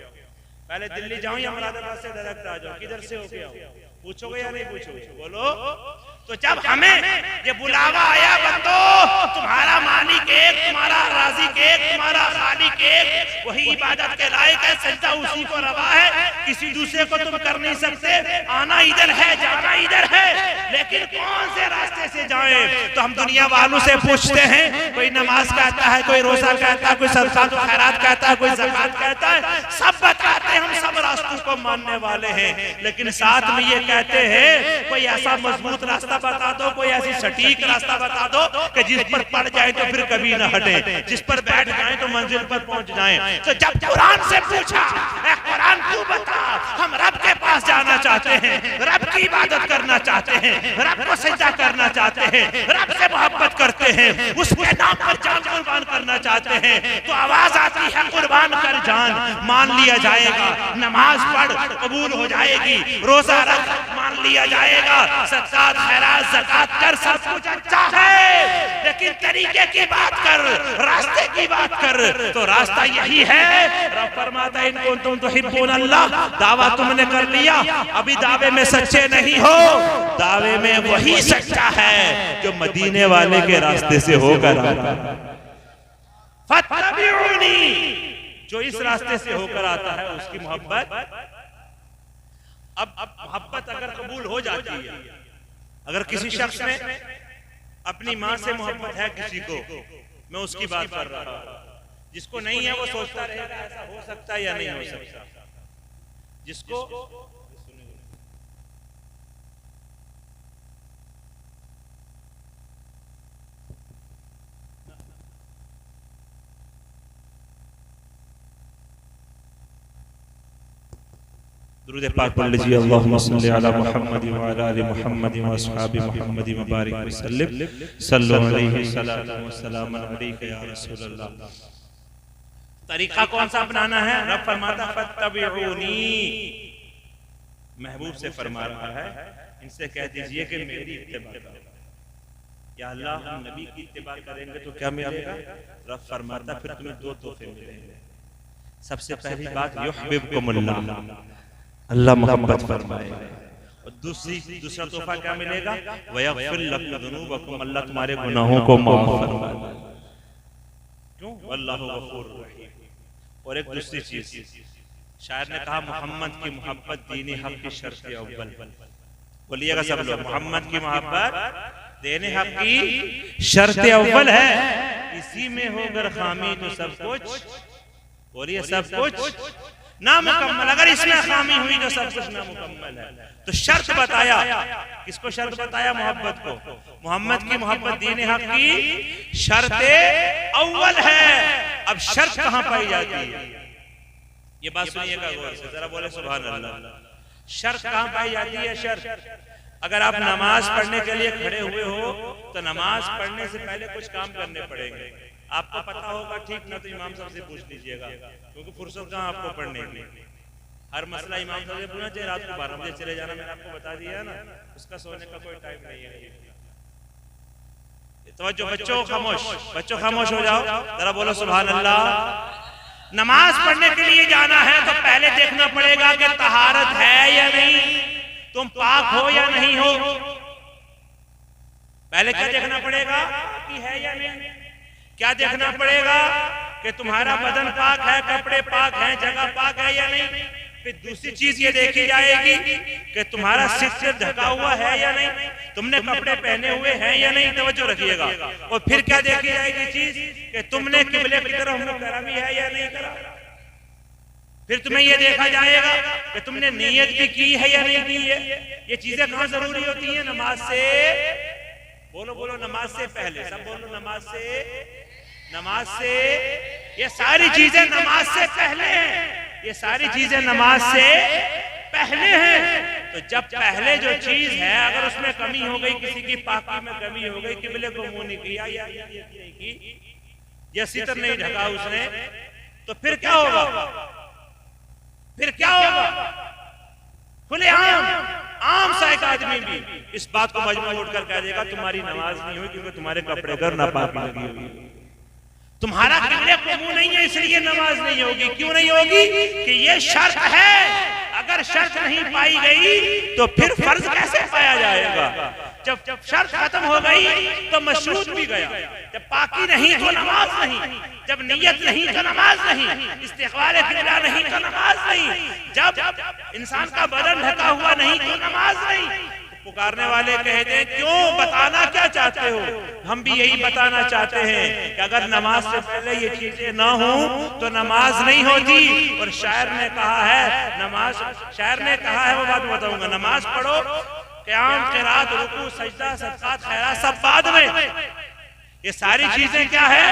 पहले दिल्ली जाऊं या मुरादाबाद से डायरेक्ट आ जाऊं? किधर से होके आऊं? पूछोगे या नहीं पूछोगे? बोलो। तो जब हमें ये बुलावा आया बंदो, तुम्हारा मालिक एक, तुम्हारा राज़िक एक, तुम्हारा खालिक एक, वही इबादत के लायक है, सजदा उसी को रवा है, किसी दूसरे को तुम कर नहीं सकते। आना इधर है, जाना इधर है, लेकिन कौन से रास्ते से जाएं? तो हम दुनिया वालों से पूछते हैं, कोई नमाज कहता है, कोई रोजा कहता है, कोई सदका तो खैरात कहता है, कोई ज़कात कहता है, सब बताते हैं हम सब रास्तों को मानने वाले हैं। लेकिन साथ में ये कहते हैं कोई ऐसा मजबूत रास्ता बता दो, कोई ऐसी सटीक रास्ता बता दो कि जिस पर पड़ जाए तो फिर कभी न हटे, जिस पर बैठ जाए तो मंजिल पर पहुंच जाए। तो जब कुरान से पूछा, कुरान तू बता, हम रब के पास जाना चाहते हैं, रब की इबादत करना चाहते हैं, रब को सजदा करना चाहते हैं, रब से मोहब्बत करते हैं, उसके नाम पर जान कुर्बान करना चाहते हैं, तो आवाज आती है कुर्बान कर जान, मान लिया जाएगा। नमाज पढ़ कबूल हो जाएगी, रोजा रख मान लिया जाएगा, सदकात खैरात ज़कात कर, सब कुछ अच्छा है, लेकिन तरीके की बात कर, रास्ते की बात कर। तो रास्ता यही है। रब फरमाता है इनको तुम तो हिब्बुन अल्लाह, दावा तुमने कर लिया, अभी दावे में सच्चे नहीं हो। दावे में वही सच्चा है जो मदीने वाले के रास्ते से होकर आता है। फत्तबिऊनी, जो इस रास्ते से होकर आता है उसकी मोहब्बत। अब मोहब्बत अगर कबूल हो जाती है अगर किसी शख्स में अपनी माँ से मोहब्बत है किसी को, मैं उसकी बात कर रहा हूं, जिसको नहीं है वो सोचता रहेगा ऐसा हो सकता है या नहीं हो सकता। जिसको दुरूद पाक पढ़ लीजिए, अल्लाहुम्मा सल्ली अला मुहम्मद व अला आलि मुहम्मद व अस्हाबि मुहम्मद व बारिक वसल्लिम सल्लल्लाहु अलैहि व सल्लम अलैका या रसूल अल्लाह। तरीका कौन सा अपनाना है? रब फरमाता फत्तबिऊनी, महबूब से फरमा रहा है इनसे कह दीजिए कि मेरी इत्तिबा करो। या अल्लाह, हम नबी की इत्तिबा करेंगे तो क्या मिलेगा? रब फरमाता फिर तुम्हें दो तोहफे मिलेंगे। सबसे पहली बात युहिब्बुकुमुल्लाह, अल्लाह मोहब्बत फरमाएगा। और दूसरा तोहफा क्या मिलेगा? वयग़फ़िर लकुम ज़ुनूबकुम, अल्लाह तुम्हारे गुनाहों को माफ फरमाएगा। क्यों? वल्लाहु गफूरुर रहीम। और एक दूसरी चीज, शायर ने कहा मोहम्मद की मोहब्बत दीन हक की शर्त अव्वल। बोलिएगा सब लोग, मोहम्मद की मोहब्बत दीन हक की शर्त अव्वल है। इसी में होकर खामी तो सब कुछ, बोलिए सब कुछ नामुकम्मल। अगर इसमें खामी हुई तो सब कुछ नामुकम्मल है। तो शर्त बताया, किसको शर्त बताया? मोहब्बत को। मोहम्मद की मोहब्बत दीन हक की शर्त अव्वल है। अब शर्त कहां पाई जाती है? ये बात सुनिएगा गौर से, जरा बोले सुभान अल्लाह। शर्त कहां पाई जाती है? शर्त, अगर आप नमाज पढ़ने के लिए खड़े हुए हो तो नमाज पढ़ने से पहले कुछ काम करने पड़ेंगे। आपको पता होगा, ठीक ना? तो इमाम साहब से पूछ लीजिएगा, क्योंकि फुर्सत कहाँ आपको पढ़ने की। हर मसला इमाम साहब से पूछना चाहिए। रात को 12 बजे चले जाना, मैंने आपको बता दिया है ना, उसका सोने का कोई टाइम नहीं है। तो जो बच्चों खामोश, बच्चों खामोश हो जाओ, जरा बोलो सुभान अल्लाह। नमाज पढ़ने के लिए जाना है तो पहले देखना पड़ेगा कि तहारत है या नहीं, तुम पाक हो या नहीं हो। पहले क्या देखना पड़ेगा? कि है या नहीं। क्या देखना पड़ेगा? कि तुम्हारा बदन पाक है, कपड़े पाक हैं, जगह पाक है या नहीं। फिर दूसरी चीज ये देखी जाएगी कि तुम्हारा सिर से ढका हुआ है या नहीं, तुमने कपड़े पहने हुए हैं या नहीं। तवज्जो रखिएगा। और फिर क्या देखी जाएगी चीज कि तुमने किबले की तरफ मुंह करा भी है या नहीं करा। फिर तुम्हें ये देखा जाएगा कि तुमने नियत भी की है या नहीं की है। ये चीजें कहाँ जरूरी होती है? नमाज से। बोलो बोलो, नमाज से पहले। सब बोलो, नमाज से। नमाज से। ये सारी चीजें नमाज से पहले हैं। ये सारी चीजें नमाज से पहले हैं। तो जब पहले जो चीज है, अगर उसमें कमी हो गई, किसी की पाकी में कमी हो गई, किबले को मुंह नहीं किया या सितर नहीं ढका उसने, तो फिर क्या होगा? फिर क्या होगा? खुले आम सा एक आदमी भी इस बात को मजबूर उठकर कह देगा तुम्हारी नमाज नहीं हुई, क्योंकि तुम्हारे कपड़े पर नापाकी लगी हुई, तुम्हारा किबले को मुंह नहीं है, इसलिए नमाज नहीं होगी। क्यों नहीं होगी? कि ये शर्त है। अगर शर्त नहीं पाई गई तो फिर फर्ज कैसे पाया जाएगा? जब शर्त खत्म हो गई तो मशरूत भी गया। जब पाकी नहीं तो नमाज नहीं, जब नियत नहीं तो नमाज नहीं, इस्तिक़बाल किबला नहीं तो नमाज नहीं, जब इंसान का बदन ढका हुआ नहीं तो नमाज नहीं। पुकारने वाले कहते हैं क्यों, बताना क्या चाहते हो? हम भी यही बताना चाहते हैं कि अगर नमाज से पहले ये चीजें ना हो तो नमाज नहीं होती। और शायर ने कहा है, शायर ने कहा है, वो बात बताऊंगा। नमाज पढ़ो, क़याम, क़िरात, रुकू, सजदा, सदक़ात, खैरात सब बाद में। ये सारी चीजें क्या है?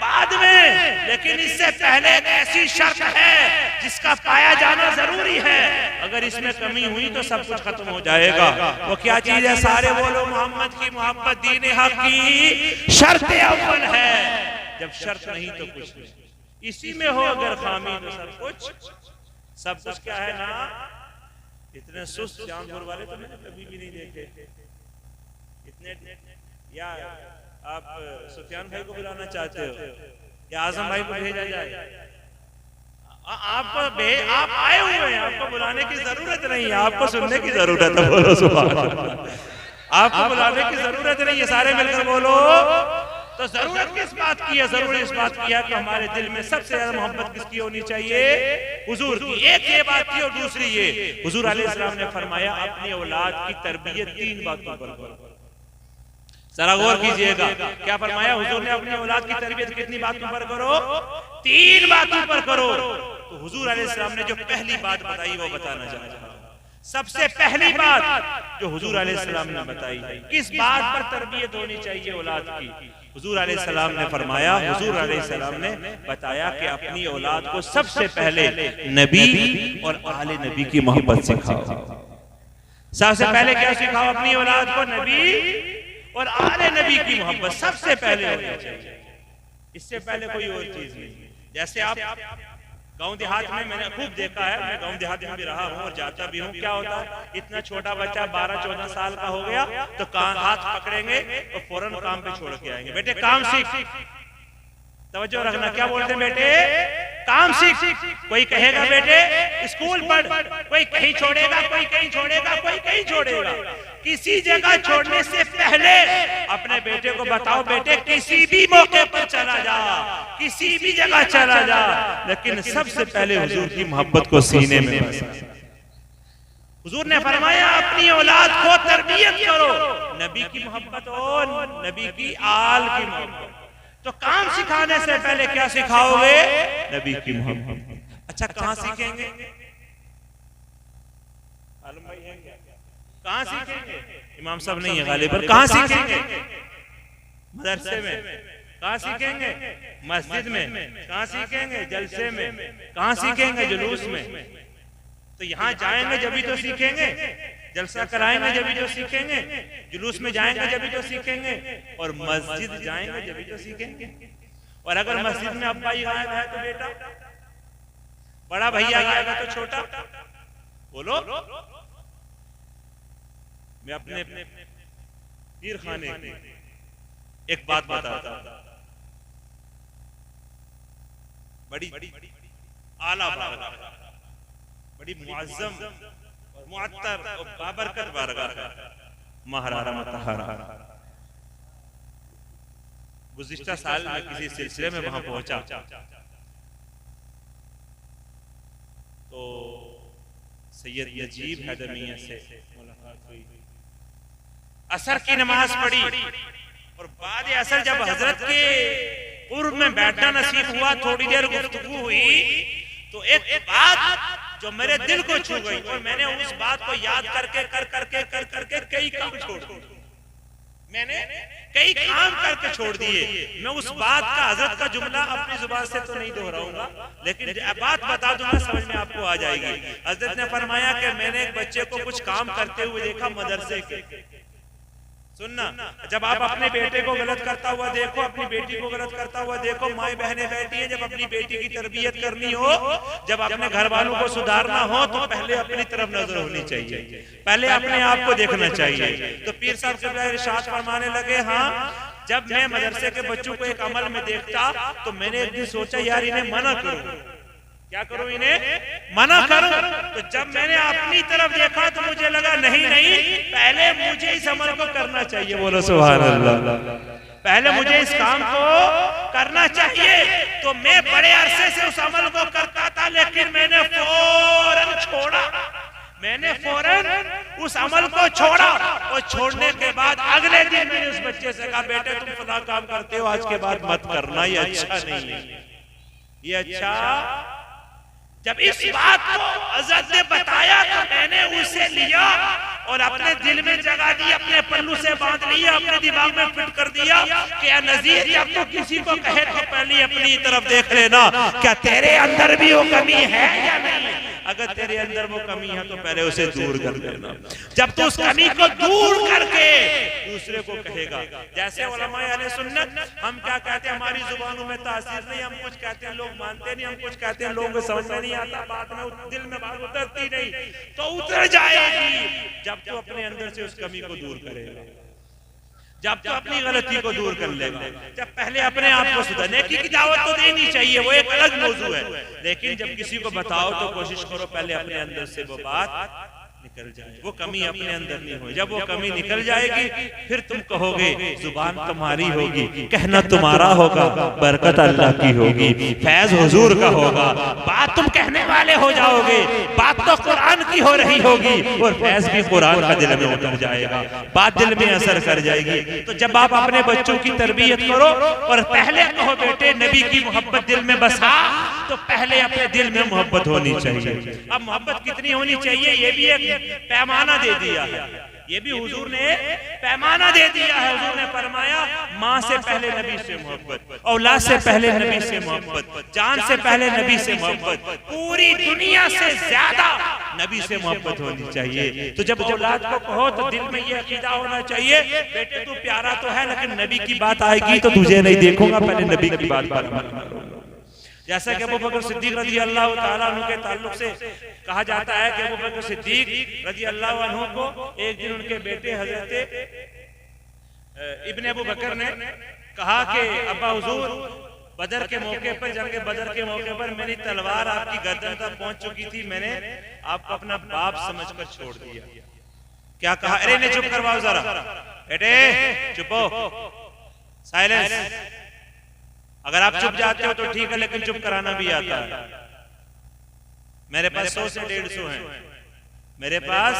बाद में। लेकिन इससे पहले एक ऐसी शर्त है जिसका पाया जाना जरूरी है। अगर इसमें कमी हुई तो सब कुछ खत्म हो जाएगा। वो क्या चीज है? सारे बोलो, मोहम्मद की मोहब्बत दीन हक की शर्त अव्वल है। जब शर्त नहीं तो कुछ नहीं। इसी में हो अगर खामी तो सब कुछ क्या है ना। इतने सुस्त जानपुर वाले तो मैंने कभी भी नहीं देखे। इतने, या आप सुफियान भाई को बुलाना चाहते हो या आजम भाई को भेजा जाए? आप आए हुए हैं, आपको बुलाने की जरूरत नहीं है, आपको सुनने की जरूरत है। बोलो सुभान अल्लाह। आपको बुलाने की जरूरत नहीं है, सारे मिलकर बोलो तो जरूरत किस बात की है? जरूरत इस बात की है कि हमारे दिल में सबसे ज्यादा मोहब्बत किसकी होनी चाहिए? हुजूर की। एक ये बात थी और दूसरी ये, हुजूर अलैहिस्सलाम ने फरमाया अपनी औलाद की तरबियत 3 बातों पर करो। जरा गौर कीजिएगा, क्या फरमाया हुजूर ने? अपनी औलाद की तरबियत कितनी बातों पर करो? 3 बातों पर करो। तो हुजूर अलैहिस्सलाम ने जो पहली बात बताई वो बताना चाह रहा हूं। सबसे पहली बात जो हुजूर अलैहिस्सलाम ने बताई, किस बात पर तरबियत होनी चाहिए औलाद की? हुजूर अलैहिस्सलाम ने फरमाया, हुजूर अलैहिस्सलाम ने बताया कि अपनी औलाद को सबसे पहले नबी और आले नबी की मोहब्बत सिखाओ। सबसे पहले क्या सिखाओ अपनी औलाद को? नबी और आले नबी की मोहब्बत सबसे पहले होनी चाहिए, इससे पहले कोई और चीज नहीं। जैसे आप गांव देहात में मैंने खूब देखा है, मैं गांव देहात में भी रहा हूँ और जाता भी हूँ। क्या होता है, इतना छोटा बच्चा 12-14 साल का हो गया तो हाथ पकड़ेंगे और फौरन काम पे छोड़ के आएंगे, बेटे काम सीख। तवज्जो रखना, क्या बोलते हैं? बेटे काम सीख। कोई कहेगा बेटे स्कूल पढ़, कोई कहीं छोड़ेगा, कोई कहीं छोड़ेगा, कोई कहीं छोड़ेगा। किसी जगह छोड़ने से पहले अपने बेटे को बताओ, बेटे किसी भी मौके पर चला जा, किसी भी जगह चला जा, लेकिन सबसे पहले हुजूर की मोहब्बत को सीने में बसा। हुजूर ने फरमाया अपनी औलाद को तरबियत करो, नबी की मोहब्बत और नबी की आल की मोहब्बत। तो काम सिखाने से पहले क्या सिखाओगे? नबी की मोहब्बत। अच्छा कहां सीखेंगे? कहां सीखेंगे? इमाम साहब नहीं है गालिब पर, कहां सीखेंगे? मदरसे में। कहां सीखेंगे? मस्जिद में। कहां सीखेंगे? जलसे में। कहां सीखेंगे? जुलूस में। तो यहाँ जाएंगे जब भी तो सीखेंगे, जलसा कराएंगे जब भी तो सीखेंगे, जुलूस में जाएंगे जब भी तो सीखेंगे, और मस्जिद जाएंगे जब भी तो सीखेंगे। और अगर मस्जिद में अब्बा ही गायब है तो बेटा, बड़ा भैया गायब है तो छोटा, बोलो। मैं अपने पीर खाने एक बात बताता हूं, बड़ी आला बारगाह, बड़ी मुअज्जम और मुअत्तर और बाबरकत बारगाह महारारा मतहरा। गुज़िश्ता साल में किसी सिलसिले में वहां पहुंचा तो सैयद नजीब हैदमिया से मुलाकात हुई। असर की नमाज पढ़ी और बाद असर जब हजरत के पूर्व में बैठना नसीब हुआ, थोड़ी देर गुफ्तगू हुई तो एक बात जो मेरे दिल को छू गई और मैंने उस बात को याद करके कई काम छोड़ दिए। मैंने कई काम करके छोड़ दिए। मैं उस बात का, हजरत का जुमला अपनी जुबान से तो नहीं दोहराऊंगा, लेकिन बात बता दूंगा, समझ में आपको आ जाएगी। हजरत ने फरमाया कि मैंने एक बच्चे को कुछ काम करते हुए देखा मदरसे के। सुनना, जब आप अपने बेटे को गलत करता हुआ देखो, अपनी बेटी को गलत करता हुआ देखो, माए बहनें बैठी है, जब अपनी बेटी की तरबियत करनी हो, जब अपने घर वालों को सुधारना हो, तो पहले अपनी तरफ नजर होनी चाहिए, पहले अपने आप को देखना चाहिए। तो पीर साहब क़िबला इरशाद फरमाने लगे, हाँ जब मैं मदरसे के बच्चों को एक अमल में देखता तो मैंने एक दिन सोचा यार इन्हें मना करूं, क्या करूं, इन्हें मना करूं। तो जब मैंने अपनी तरफ देखा तो मुझे लगा नहीं पहले मुझे इस अमल को करना चाहिए। बोलो सुभान अल्लाह, पहले मुझे इस काम को करना चाहिए। तो मैं बड़े अरसे से उस अमल को करता था, लेकिन मैंने फौरन छोड़ा, मैंने फौरन उस अमल को छोड़ा। और छोड़ने के बाद अगले दिन मैंने उस बच्चे से कहा, बेटे तुम फला काम करते हो, आज के बाद मत करना, ये अच्छा नहीं है, ये अच्छा। जब इस बात को हज़रत ने बताया तो मैंने उसे लिया और अपने दिल में जगा दी, अपने पल्लू से बांध लिया, अपने दिमाग में फिट कर दिया कि या नज़ीर जब तो किसी को कहे तो पहले अपनी तरफ देख लेना, क्या तेरे अंदर भी वो कमी है या नहीं। अगर तेरे अंदर वो कमी है तो पहले उसे दूर कर देना। जब तो उस कमी को दूर करके दूसरे को कहेगा, जैसे उलमाए अहले सुन्नत, हम क्या कहते हैं, हमारी जुबानों में तासीर नहीं, हम कुछ कहते हैं लोग मानते नहीं, हम कुछ कहते हैं लोगों को समझ में नहीं आता, बात में दिल में बात उतरती नहीं, तो उतर जाएगी जब तो अपने अंदर से उस कमी को दूर करेगा, जब तो अपनी गलती को दूर कर लेगा, जब पहले अपने आप को सुधारने की दावत तो देनी चाहिए, वो एक अलग मौजू है, लेकिन जब किसी को बताओ तो कोशिश करो पहले अपने अंदर से वो बात निकल जाए, वो कमी अपने अंदर नहीं हो। जब वो कमी निकल जाएगी फिर तुम कहोगे जुबान तुम्हारी होगी, कहना तुम्हारा होगा, बरकत अल्लाह की होगी, फैज हुजूर का होगा, बात तुम कहने वाले हो जाओगे, बात तो कुरान की हो रही होगी और फैज भी कुरान का दिल में उतर जाएगा, बात दिल में असर कर जाएगी। तो जब आप अपने बच्चों की तरबियत करो और पहले कहो बेटे नबी की मोहब्बत दिल में बसा, तो पहले अपने दिल में मोहब्बत होनी चाहिए। अब मोहब्बत कितनी होनी चाहिए ये भी एक पैमाना दे दिया है, ये भी हुजूर ने पैमाना दे दिया है। हुजूर ने फरमाया माँ से पहले नबी से मोहब्बत, औलाद से पहले नबी से मोहब्बत, जान से पहले नबी से मोहब्बत, पूरी दुनिया से ज्यादा नबी से मोहब्बत होनी चाहिए। तो जब औलाद को कहो तो दिल में ये अकीदा होना चाहिए बेटे तू प्यारा तो है लेकिन नबी की बात आएगी तो तुझे नहीं देखूंगा, पहले नबी की बात करूंगा। जैसा कि अबू बकर सिद्दीक रजी अल्लाह ताला अन्हु के ताल्लुक से कहा जाता है कि अबू बकर सिद्दीक रजी अल्लाह अन्हु को एक दिन उनके बेटे हजरत इब्ने अबू बकर ने कहा कि अब्बा हुजूर बदर के मौके पर, जंग बदर के मौके पर मेरी तलवार आपकी गर्दन तक पहुंच चुकी थी, मैंने आपको अपना बाप समझकर छोड़ दिया। क्या कहा? अरे ने चुप करवाओ जरा, बेटे चुप हो, साइलेंस। अगर आप चुप जाते हो तो ठीक है लेकिन चुप कराना भी आता है। मेरे पास 100 से 150 हैं, मेरे पास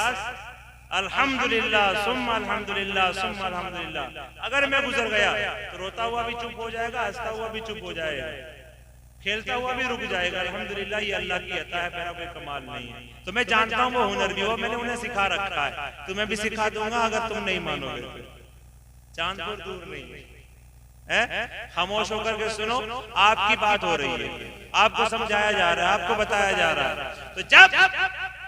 अल्हम्दुलिल्लाह सुम्मा अल्हम्दुलिल्लाह सुम्मा अल्हम्दुलिल्लाह। अगर मैं गुजर गया तो रोता हुआ भी चुप हो जाएगा, हंसता हुआ भी चुप हो जाएगा, खेलता हुआ भी रुक जाएगा। अल्हम्दुलिल्लाह ये अल्लाह की अता है, मेरा कोई कमाल नहीं है। तो मैं जानता हूँ वो हुनर भी हो, मैंने उन्हें सिखा रखा है, तुम्हें भी सिखा दूंगा अगर तुम नहीं मानोगे। चांदपुर दूर नहीं है, खामोश होकर के सुनो, आपकी बात हो रही है, आपको समझाया जा रहा है, आपको बताया जा रहा है। तो जब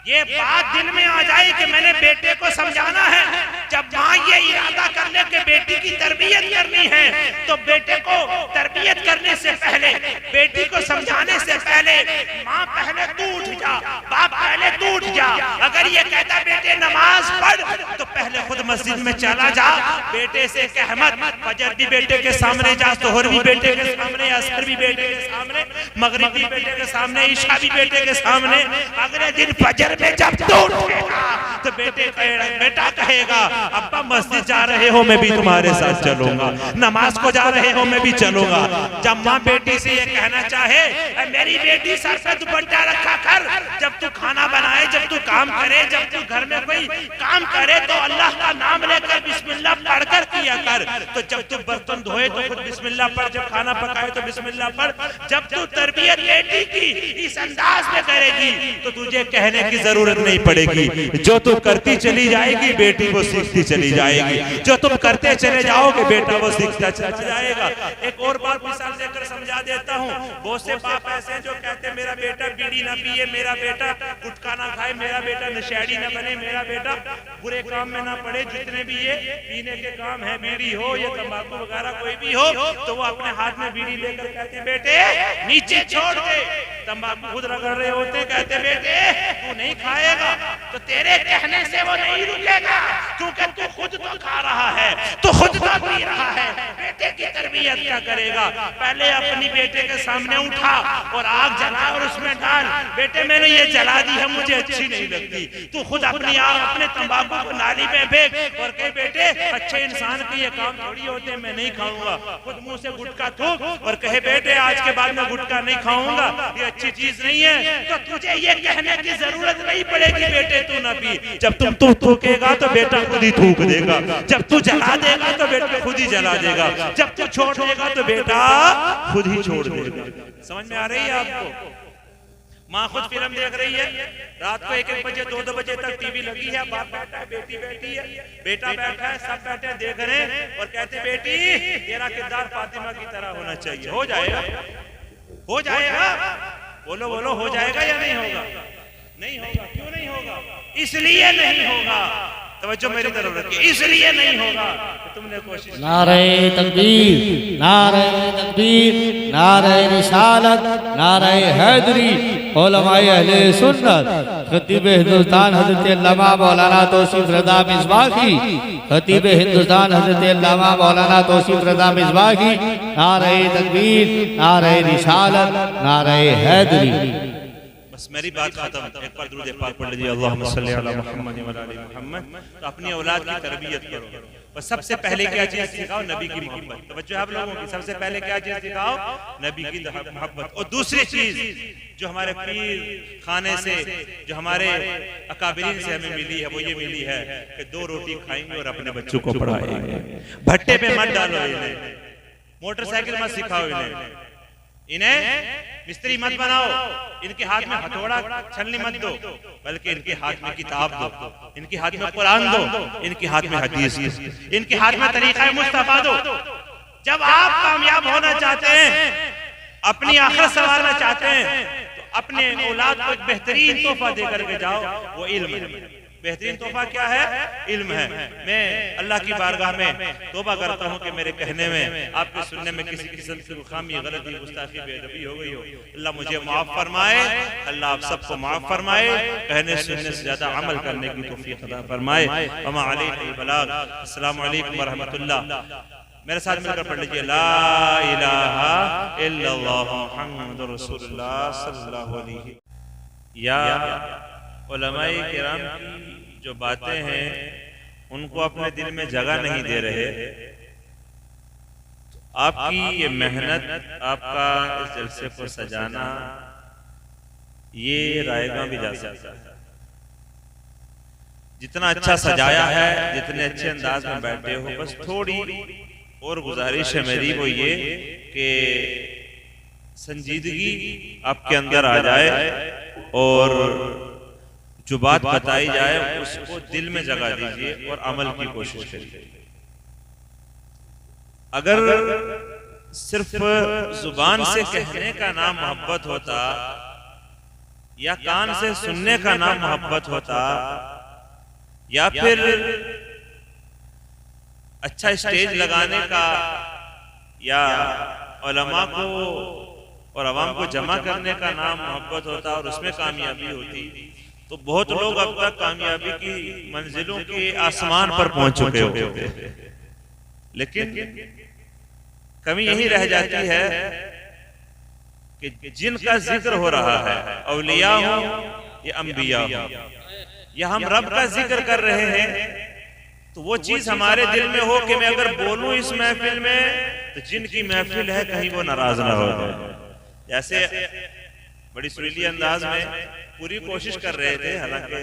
ये बात दिल में आ जाए कि मैंने बेटे को समझाना है, जब माँ ये इरादा कर ले कि बेटी की तरबियत करनी है, तो बेटे को तरबियत करने से पहले, बेटी को समझाने से पहले माँ पहले तू उठ जा, बाप पहले तू उठ जा। अगर ये कहता बेटे नमाज पढ़ तो पहले खुद मस्जिद में चला जा, बेटे से कह मत फजर भी बेटे के सामने जा, जोहर भी बेटे के सामने, असर भी बेटे के सामने, मगरिब भी बेटे के सामने, ईशा भी बेटे के सामने। अगले दिन फजर में जब तू उठेगा तो बेटा कहेगा अब्बा मस्जिद जा रहे हो मैं भी तुम्हारे साथ चलूंगा, नमाज को जा रहे हो मैं भी चलूंगा। जब माँ बेटी से ये कहना चाहे मेरी बेटी सर पे दुपट्टा रखा कर, जब तू खाना बनाए, जब तू काम करे, जब तू घर में कोई काम करे तो अल्लाह का नाम लेकर बिस्मिल्लाह पढ़कर किया कर। तो जब तू बर्तन धोए तो खुद बिस्मिल्लाह पढ़, जब खाना पकाए तो बिस्मिल्लाह पढ़। जब तू तरबियत बेटी की इस अंदाज में करेगी तो तुझे कहने की जरूरत नहीं पड़ेगी, जो तू करती चली जाएगी बेटी वो सीखती चली जाएगी, जो तुम करते चले जाओगे बेटा वो सीखता चला जाएगा। एक और बात मिसाल देकर समझा देता हूँ, बहुत से बाप ऐसे जो कहते मेरा बेटा बीड़ी ना पिए, मेरा बेटा गुटखा ना खाए, मेरा बेटा नशेड़ी ना बने, मेरा बेटा बुरे काम में ना पड़े, जितने भी ये पीने के काम है, बीड़ी हो या तंबाकू वगैरह कोई भी हो, तो वो अपने हाथ में बीड़ी लेकर कहते बेटे नीचे छोड़ दे, तंबाकू खुद रगड़ रहे होते, कहते बेटे तू नहीं खाएगा, तो तेरे कहने से वो नहीं रुकेगा क्योंकि तू खुद तो खा रहा है, तू खुद तो पी रहा है। बेटे की तरबियत क्या करेगा? पहले अपनी बेटे के सामने उठा और आग जला और उसमें डाल, बेटे मैंने ये जला दी है मुझे अच्छी नहीं लगती, तू खुद अपनी आग अपने तंबाकू को नाली में फेंक और कहे बेटे अच्छे इंसान के ये काम थोड़ी होते, मैं नहीं खाऊंगा। खुद मुंह से गुटखा थूक और कहे बेटे आज के बाद मैं गुटखा नहीं खाऊंगा, ये अच्छी चीज नहीं है। तो तुझे ये कहने की जरूरत नहीं पड़ेगी बेटे तू ना पी। जब तुम थूकेगा तो बेटा खुद ही थूक देगा, जब तू जला देगा तो बेटा खुद ही जला देगा, जब तू छोड़ देगा तो बेटा खुद ही छोड़ देगा। समझ में आ रही है आपको? माँ खुद फिल्म देख रही है, रात को 1-1 बजे 2-2 बजे तक टीवी लगी है, बाप बैठा है, बेटी बैठी है, बेटा बैठा है, सब बैठे देख रहे हैं और कहते बेटी तेरा किरदार फातिमा की तरह होना चाहिए। हो जाएगा, हो जाएगा, बोलो बोलो, हो जाएगा या नहीं होगा? नहीं होगा। क्यों नहीं होगा? इसलिए नहीं होगा, तवज्जो मेरी तरफ रखिए, इसलिए नहीं होगा कि तुमने कोशिश। नारे तकबीर, नारे तकबीर, नारे रिसालत, नारे हैदरी, उलमाए अहले सुन्नत, खतीब हिंदुस्तान हजरत अल्लामा मौलाना तौसीफ रज़ा मिसबाही, खतीब हिंदुस्तान हजरत अल्लामा मौलाना तौसीफ रज़ा मिसबाही, नारे तकबीर, नारे रिसालत, नारे हैदरी। बस मेरी बात खत्म। एक बार दुरूद पाक पढ़ लीजिए, अल्लाहुम्मा सल्ली अला मुहम्मद व अला आलि मुहम्मद। तो अपनी औलाद की तरबियत करो। बस सबसे पहले क्या चीज सिखाओ? नबी की मोहब्बत। तो बच्चों आप लोगों की सबसे पहले क्या चीज सिखाओ? नबी की मोहब्बत। और दूसरी चीज जो हमारे पीर खाने से, जो हमारे अकाबिरीन से हमें मिली है, वो ये मिली है कि 2 रोटी खाएंगे और अपने बच्चों को पढ़ाएंगे। भट्टे पे मत डालो इन्हें, मोटरसाइकिल मत सिखाओ इन्हें मिस्त्री मत बनाओ, इनके हाथ में हथौड़ा छलनी मत दो, बल्कि इनके हाथ में किताब दो, इनके हाथ में कुरान दो, इनके हाथ में हदीस दो, इनके हाथ में तरीक़ा मुस्तफा दो। जब आप कामयाब होना चाहते हैं, अपनी आखिरत संवारना चाहते हैं, तो अपने औलाद को एक बेहतरीन तोहफा दे करके जाओ, वो इल्म है। बेहतरीन तोहफा क्या है? इल्म है। मैं अल्लाह की बारगाह में तौबा करता हूँ कि मेरे कहने में, आपके सुनने में किसी किस्म की खामी, गलती, गुस्ताखी, बेअदबी हो गई हो, अल्लाह मुझे माफ फरमाए, अल्लाह आप सबको माफ फरमाए, कहने सुनने से ज्यादा अमल करने की तौफीक अता फरमाए। वमा अलैना बलाग। अस्सलामु अलैकुम व रहमतुल्लाह। मेरे साथ मिलकर पढ़ लीजिए, ला इलाहा इल्लल्लाह मुहम्मदुर रसूलुल्लाह सल्लल्लाहु अलैहि। या उलमाए किराम की जो बातें हैं उनको अपने दिल में जगह नहीं दे रहे, तो आपकी ये मेहनत, आपका इस जलसे को सजाना, ये रायगां भी जा सकता है। जितना अच्छा सजाया है, जितने अच्छे अंदाज में बैठे हो, बस थोड़ी और गुजारिश है मेरी, वो ये कि संजीदगी आपके अंदर आ जाए और जो बात बताई जाए उसको दिल में जगा दीजिए और अमल की कोशिश करिए। अगर सिर्फ जुबान से कहने का नाम मोहब्बत होता या कान से सुनने का नाम मोहब्बत होता या फिर अच्छा स्टेज लगाने का या उलमा को और अवाम को जमा करने का नाम मोहब्बत होता और उसमें कामयाबी होती, तो बहुत लोग अब तक कामयाबी की मंजिलों के आसमान पर पहुंच चुके होते। लेकिन कमी यही रह जाती है कि जिनका जिक्र हो रहा है, औलिया हो या अंबिया हो, या हम रब का जिक्र कर रहे हैं, तो वो चीज हमारे दिल में हो कि मैं अगर बोलूं इस महफिल में तो जिनकी महफिल है कहीं वो नाराज ना हो जाए। जैसे बड़ी सुरीली अंदाज में पूरी कोशिश कर रहे थे, हालांकि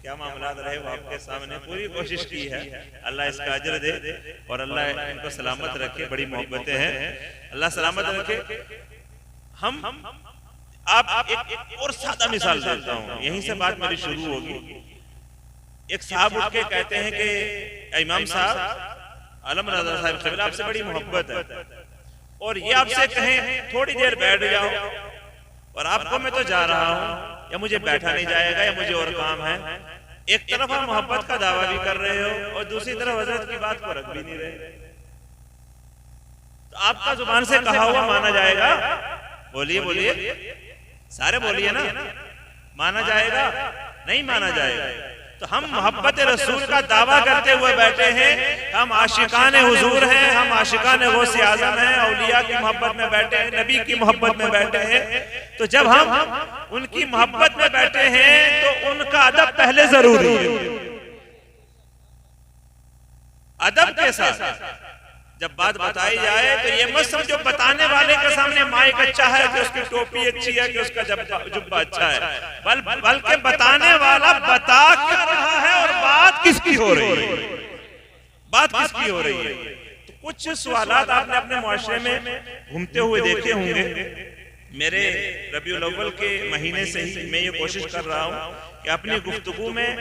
क्या मामला रहे वो आपके सामने, पूरी कोशिश की है। अल्लाह इसका अजर दे और अल्लाह इनको सलामत रखे। बड़ी मोहब्बतें हैं, अल्लाह सलामत रखे। हम आप एक और सादा मिसाल देता हूँ, यहीं से बात मेरी शुरू होगी। एक साहब उठ के कहते हैं कि इमाम साहब, आलम रज़ा साहब क़िबला, आपसे बड़ी मोहब्बत है और ये आपसे कहें थोड़ी देर बैठ जाओ और आपको मैं तो जा रहा हूं, या मुझे बैठा नहीं जाएगा या मुझे और काम है। एक तरफ आप मोहब्बत का दावा भी कर रहे हो और दूसरी तरफ हजरत की बात को रख भी नहीं रहे, तो आपका जुबान से कहा हुआ माना जाएगा? बोलिए बोलिए, सारे बोलिए ना। माना जाएगा? नहीं माना जाएगा। तो हम मोहब्बत रसूल का दावा करते हुए बैठे हैं, हम आशिकान हुजूर हैं, हम आशिकान गौसे आजम हैं, औलिया की मोहब्बत में बैठे हैं, नबी की मोहब्बत में बैठे हैं। तो जब हम उनकी मोहब्बत में बैठे हैं तो उनका अदब पहले जरूरी है। अदब के साथ जब बात बताई जाए तो ये मत समझो बताने वाले के सामने माइक अच्छा है कि उसकी टोपी अच्छी है कि उसका जुब्बा अच्छा है, बल्कि बताने वाला बता क्या रहा है और बात किसकी हो रही है, बात किसकी हो रही है। तो कुछ सवालात आपने अपने मुआशरे में घूमते हुए देखे होंगे। मेरे रबीउल अव्वल के महीने से ही मैं ये कोशिश कर रहा हूँ कि अपनी गुफ्तगू में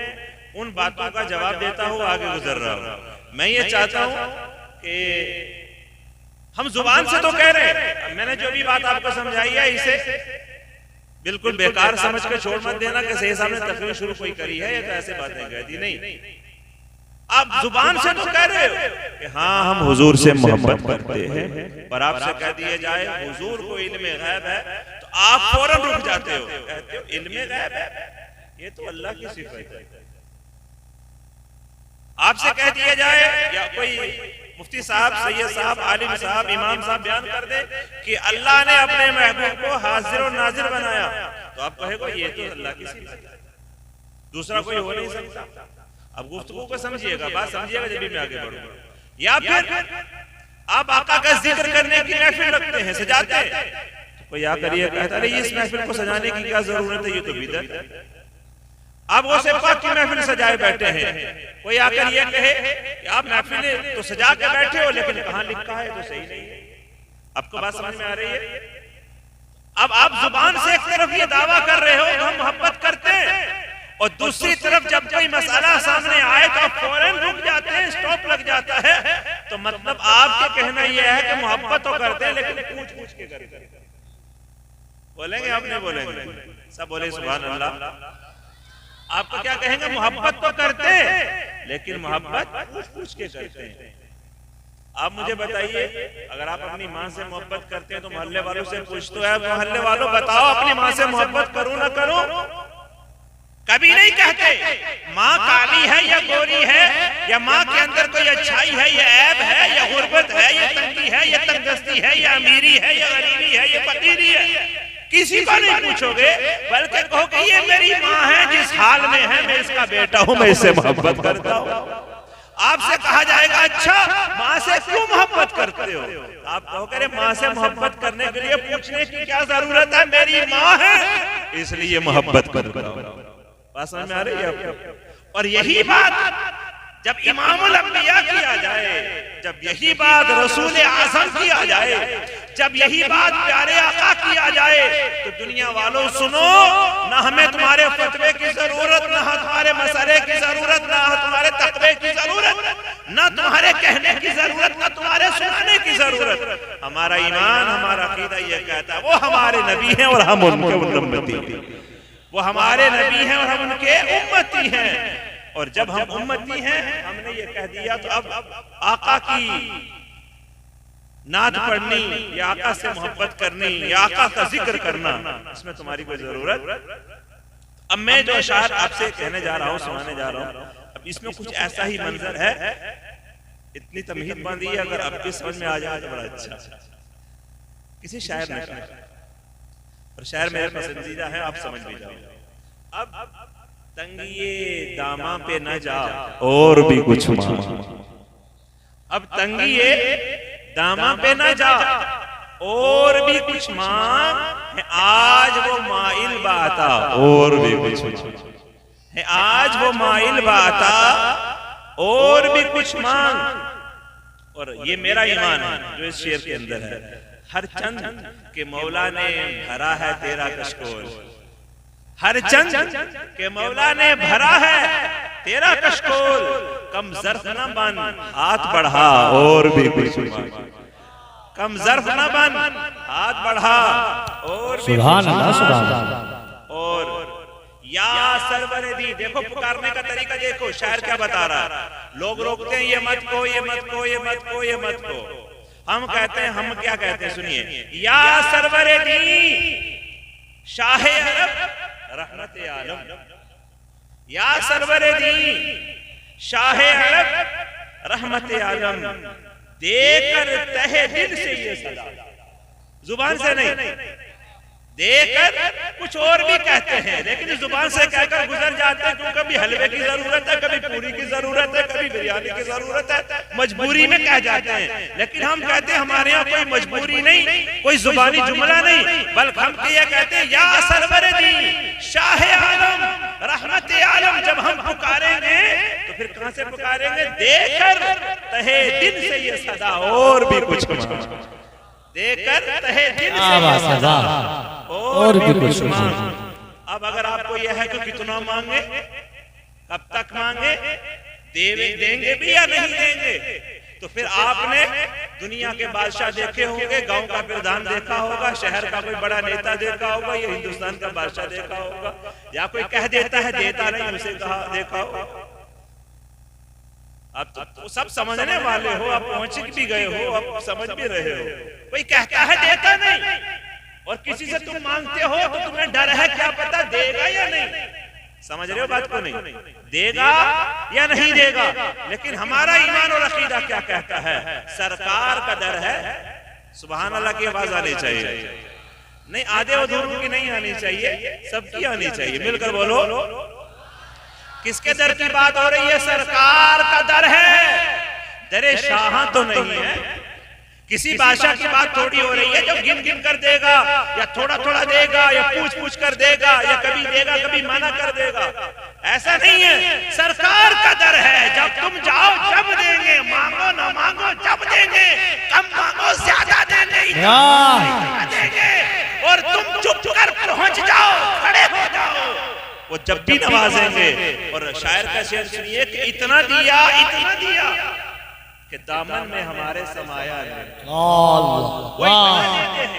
उन बातों का जवाब देता हुआ आगे गुजर रहा हूँ। मैं ये चाहता हूँ कि हम जुबान से तो कह रहे हैं, मैंने जो भी बात आपको समझाई है इसे बिल्कुल बेकार समझ के छोड़ मत देना कि सही सामने तकरीर शुरू कोई करी है या तो ऐसे बातें कह दी। नहीं, आप जुबान से तो कह रहे हो कि हाँ हम हुजूर से मोहब्बत करते हैं, पर आपसे कह दिया जाए हुजूर को इल्मे गैब है तो आप फौरन रुक जाते हो, कहते हो इल्मे गैब है, ये तो अल्लाह की सिफत है। आपसे कह दिया जाए या कोई मुफ्ती साहब, सैयद साहब, आलिम साहब, इमाम साहब बयान कर दे कि अल्लाह ने अपने महबूब को हाजिर और नाजिर बनाया, तो तो आप कहेगा ये तो अल्लाह की सिफत है, दूसरा कोई हो नहीं सकता। अब गुफ्तगू को समझिएगा, बात समझिएगा जब भी मैं आगे बढ़ूंगा। या फिर आप आका का जिक्र करने की महफिल रखते हैं, सजाते हैं, तो कोई आकर ये कहता है इस महफिल को सजाने की क्या जरूरत है, ये तो बिदअत है। आप वो से पाक की महफिल सजाए बैठे हैं, कोई आकर ये कहे कि आप महफिल तो सजा के बैठे हो लेकिन कहां लिखा है तो सही नहीं है। आपको बात समझ में आ रही है? अब आप जुबान से एक तरफ ये दावा कर रहे हो कि हम मोहब्बत करते हैं, और दूसरी तरफ जब कोई मसला सामने आए तो आप फौरन रुक जाते हैं, स्टॉप लग जाता है। तो मतलब आपके कहना यह है कि मोहब्बत तो करते हैं लेकिन पूछ पूछ के करते हैं। बोलेंगे आप नहीं बोलेंगे? सब बोले सुभान अल्लाह। आपको क्या कहेंगे? मोहब्बत तो करते हैं लेकिन मोहब्बत पूछ पूछ के करते हैं। आप मुझे बताइए, अगर आप अपनी माँ से मोहब्बत करते हैं तो मोहल्ले वालों से पूछ तो है, मोहल्ले वालों बताओ अपनी माँ से मोहब्बत करूं ना करूं? कभी नहीं कहते माँ काली है या गोरी है, या माँ के अंदर कोई अच्छाई है या ऐब है, या गुर्बत है या तंगी है या तंगदस्ती है या अमीरी है या गरीबी है या फकीरी है, किसी को नहीं पूछोगे, बल्कि कहो कि ये मेरी माँ है, जिस हाल में है मैं इसका बेटा हूँ, मैं इससे मोहब्बत करता हूँ। आपसे कहा जाएगा अच्छा माँ से क्यों मोहब्बत करते हो? आप कहोगे माँ से मोहब्बत करने के लिए पूछने की क्या जरूरत है, मेरी माँ है इसलिए मोहब्बत करता हूँ। बात समझ में आ रही है आपको? और यही बात जब इमामुल अंबिया किया जाए, जब यही बात रसूल आज़म किया जाए, जब यही बात प्यारे आका किया जाए, तो दुनिया वालों सुनो, ना हमें तुम्हारे फतवे की जरूरत, ना तुम्हारे मसले की जरूरत, ना तुम्हारे तकवे की जरूरत, ना तुम्हारे कहने की जरूरत, ना तुम्हारे सुनाने की जरूरत। हमारा ईमान, हमारा अकीदा ये कहता है वो हमारे नबी हैं और हम उनके उम्मती हैं, वो हमारे नबी हैं और हम उनके उम्मती हैं। और जब हम उम्मती हैं, हमने ये कह दिया, तो अब आका की नात पढ़नी या आका से मोहब्बत करनी या आका का जिक्र करना, इसमें तुम्हारी कोई जरूरत। अब मैं जो अशार आपसे कहने जा रहा हूँ, सुनाने जा रहा हूँ, अब इसमें कुछ ऐसा ही मंजर है, इतनी तमहीद बांधी है, अगर आपकी समझ में आ जाए तो बड़ा अच्छा। किसी शायर ने कहा, और शायर मेरे पसंदीदा है, आप समझ भी जाओ। अब तंगिए दामा पे न जा और भी कुछ मांग, अब तंगिए दामा पे न जा और भी कुछ मांग है, आज वो माइल बाता और भी कुछ है, आज वो माइल बाता और भी कुछ मांग। और ये मेरा ईमान है जो इस शेर के अंदर है, हर चंद के मौला ने भरा है तेरा कशकोल, हर चंद के मौला ने भरा है तेरा कशकोल, कम ज़र्फ़ न बन हाथ बढ़ा और भी कुछ मांग, कम ज़र्फ़ न बन हाथ बढ़ा और भी सुभान अल्लाह, सुभान अल्लाह। और या सरवर दी, देखो पुकारने का तरीका देखो, शायर क्या बता रहा है। लोग रोकते हैं ये मत को, ये मत को, ये मत को, ये मत को, हम कहते हैं, हम क्या कहते हैं सुनिए, या सरवर दी शाह अरब रहमत आलम, या सरवर दी शाह अरब रहमत आलम, देकर तहे दिल से ये सदा, जुबान से नहीं, देकर कुछ और भी कहते हैं लेकिन जुबान से कहकर गुजर जाते हैं, क्यों कभी हलवे की जरूरत है, कभी पूरी की जरूरत है, कभी बिरयानी की जरूरत है, मजबूरी में कह जाते हैं। लेकिन हम कहते हैं हमारे यहाँ कोई मजबूरी नहीं, कोई जुबानी जुमला नहीं, बल्कि हम ये कहते हैं या सरवर दी शाह आलम रहमत आलम। जब हम पुकारेंगे तो फिर कहां से पुकारेंगे? देकर तहे दिल से ये सदा और भी कुछ देकर तहे दिल से और भी कुछ मांग। अब अगर आपको यह है कि कितना मांगे, कब तक मांगे, देंगे भी या नहीं देंगे, तो फिर आपने दुनिया के बादशाह देखे होंगे, गांव का प्रधान देखा होगा, शहर का कोई बड़ा नेता देखा होगा, या हिंदुस्तान का बादशाह देखा होगा, या कोई कह देता है देता नहीं, उसे कहा देखा होगा। अब तो सब समझने वाले हो, आप पहुंच भी गए हो, आप समझ भी रहे हो। कोई कहता है देता नहीं, और किसी से तुम मांगते हो तो तुम्हें डर है क्या पता देगा या नहीं। समझ रहे हो बात को? नहीं देगा या नहीं देगा। लेकिन हमारा ईमान और अकीदा क्या कहता है? सरकार का डर है, सुभान अल्लाह की आवाज आनी चाहिए, नहीं, आधे अधूरों की नहीं आनी चाहिए, सबकी आनी चाहिए। मिलकर बोलो, किसके दर की बात हो रही है? सरकार का दर है, दरे शाह तो नहीं है। किसी बादशाह की बात थोड़ी हो रही है जो गिन गिन कर देगा या थोड़ा थोड़ा देगा या पूछ पूछ कर देगा या कभी देगा कभी मना कर देगा, ऐसा नहीं है। सरकार का दर है, जब तुम जाओ जब देंगे, मांगो ना मांगो जब देंगे, कम मांगो ज्यादा देंगे, देंगे। और तुम चुप कर पहुंच जाओ, खड़े हो जाओ, वो जब भी नवाजेंगे। और शायर का शेर सुनिए कि इतना दिया कि दामन में हमारे समाया नहीं।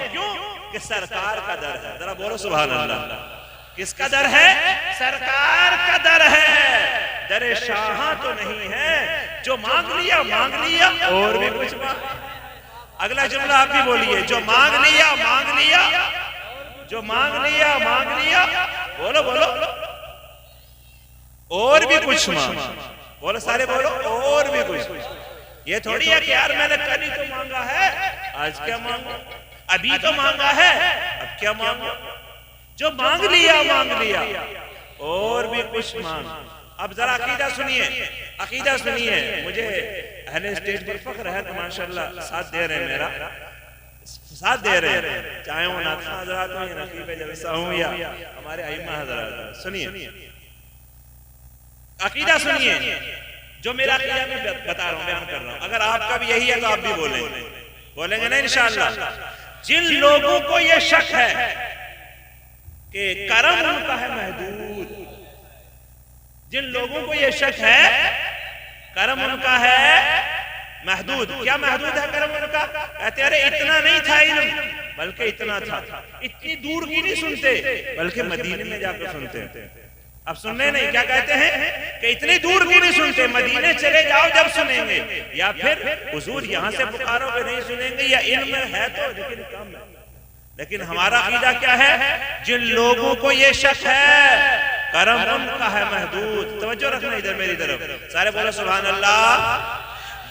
क्यों? कि सरकार का दर है। जरा बोलो सुभान अल्लाह। किसका दर है? सरकार का दर है, दरे शाह तो नहीं है। जो मांग लिया और भी कुछ मांग। अगला जुमला आप भी बोलिए, जो मांग लिया, जो मांग लिया, बोलो बोलो, और भी कुछ मांग। बोलो सारे बोलो, और भी कुछ। ये थोड़ी है कि यार मैंने कल ही तो मांगा है, आज क्या मांगा, अभी तो मांगा है, अब क्या मांगा। जो मांग लिया और भी कुछ मांग। अब जरा अकीदा सुनिए, मुझे अहले स्टेज पर फख्र है कि माशाल्लाह साथ दे रहे हैं, मेरा साथ दे रहे हैं, चाहे वो नाज़िम हज़रात हो या नकीब जलसा हो या हमारे अइम्मा हज़रात। सुनिए अकीदा, सुनिए जो मेरा अकीदा मैं बता रहा हूँ, बयान कर रहा हूँ। अगर आपका भी यही है तो आप भी बोलेंगे ना इंशाअल्लाह। जिन लोगों को ये शक है कि करम उनका है महदूद, जिन लोगों को ये शक है करम उनका है महदूद। क्या महदूद है करम उनका? कहते अरे इतना नहीं था इल्म, बल्कि इतना था। इतनी दूर की नहीं सुनते, बल्कि मदीने में जाकर सुनते। अब सुनने नहीं, क्या कहते हैं कि इतनी दूर की नहीं सुनते, मदीने चले जाओ जब सुनेंगे, या फिर हुजूर यहाँ से पुकारो पे नहीं सुनेंगे, या इल्म है तो लेकिन कम है। लेकिन हमारा अकीदा क्या है? जिन लोगों को ये शक है करम उनका है महदूद। तवज्जो रखना इधर मेरी तरफ, सारे बोलो सुभान अल्लाह।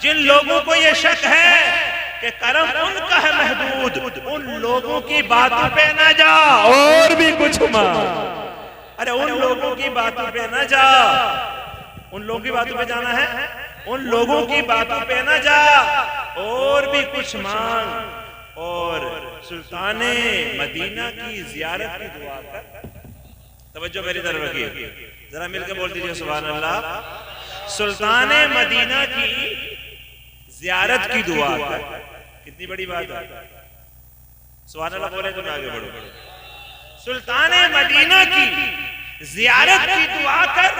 जिन लोगों को ये शक है कि करम उनका है महदूद, उन लोगों की बातों पे ना जा, और भी कुछ मांग। अरे उन लोगों की बातों पे ना जा, उन लोगों की बातों पे जाना है, उन लोगों की बातों पे ना जा, और भी कुछ मांग। और सुल्ताने मदीना की जियारत की दुआ कर। तवज्जो मेरी तरफ रखिए, जरा मिलकर बोल दीजिए सुभान अल्लाह। सुल्ताने मदीना की जियारत की दुआ कर। कितनी बड़ी बात है, सुभान अल्लाह बोले तो मैं आगे बढ़ूं। सुल्ताने मदीना की जियारत की दुआ कर।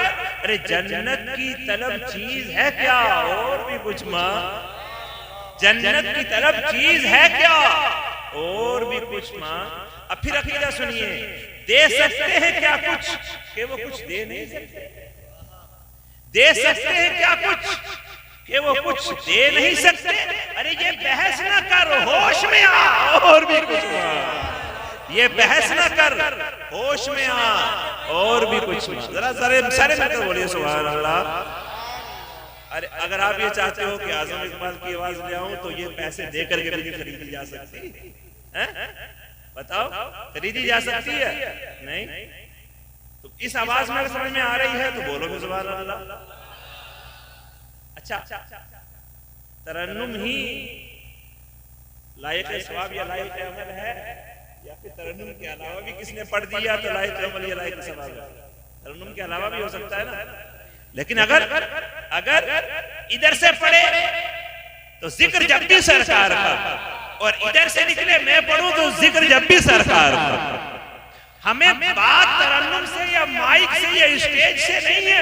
अरे जन्नत की तलब चीज है क्या, और भी कुछ मांग। जन्नत की तलब चीज है क्या, और भी कुछ मांग। अब फिर अकीदा सुनिए, दे सकते हैं क्या कुछ कि वो कुछ दे नहीं सकते? दे सकते हैं क्या कुछ कि वो कुछ दे नहीं सकते? अरे ये बहस ना कर, होश में आ, और भी कुछ मांग। ये बहस ना कर, होश में आ, और भी कुछ मांग। जरा सारे मिलकर बोलिए सुभान अल्लाह। अरे अगर आप ये चाहते हो कि आजम इकबाल की आवाज ले आऊं तो ये पैसे दे करके भी खरीदी जा सकती है? बताओ, खरीदी जा सकती है? नहीं। तो इस आवाज में समझ में आ रही है तो बोलो सुभान अल्लाह। अच्छा, तरन्नुम ही लायक सवाब या लायक अमल है, या फिर तरन्नुम के अलावा भी किसने पढ़ दिया तो लायक अमल या लायक सवाब है? तरन्नुम के अलावा भी हो सकता है ना। लेकिन अगर इधर से पढ़े तो जिक्र जब भी सरकार का, और इधर से निकले मैं पढ़ूं तो जिक्र जब भी सरकार का। हमें बात तरन्नुम से या माइक से या स्टेज से नहीं है,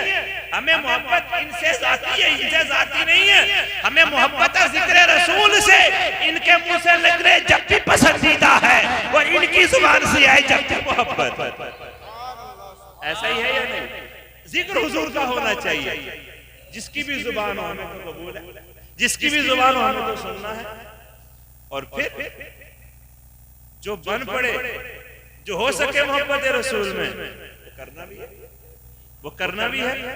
हमें मोहब्बत इनसे जाती है, इनसे जाती नहीं है। हमें मोहब्बत है जिक्र रसूल से, इनके मुंह से निकले जब भी पसंदीदा है, और इनकी जुबान से आए जब भी मोहब्बत। ऐसा ही है या नहीं? जिक्र हुजूर का होना चाहिए, जिसकी भी जुबान हो हमें तो कबूल है, जिसकी भी जुबान हो हमें तो सुनना है। और फिर जो बन पड़े, जो हो सके मोहब्बत रसूल में, वो करना भी है।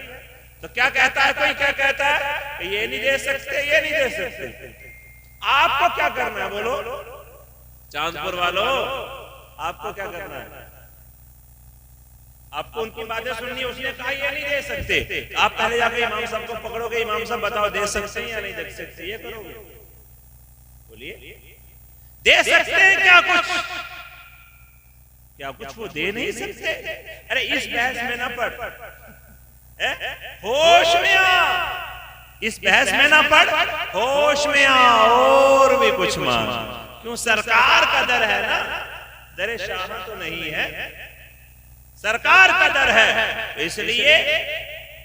तो क्या कहता है कोई, क्या कहता है कि ये नहीं दे सकते, ये नहीं दे सकते। आपको क्या करना है बोलो? चांदपुर वालों, आपको क्या करना है? आपको उनकी बातें सुननी है। उसने कहा ये नहीं दे सकते, आप पहले जाके इमाम साहब को पकड़ोगे, इमाम साहब बताओ दे सकते हैं या नहीं दे सकते, ये करोगे? बोलिए, दे सकते हैं क्या कुछ? क्या कुछ वो दे नहीं सकते? अरे इस बहस में ना पड़, होश में आ, इस बहस में ना पड़, होश में आ और भी कुछ मांग। क्यों? सरकार का दर है ना, दर शाह तो नहीं है, सरकार का दर है। इसलिए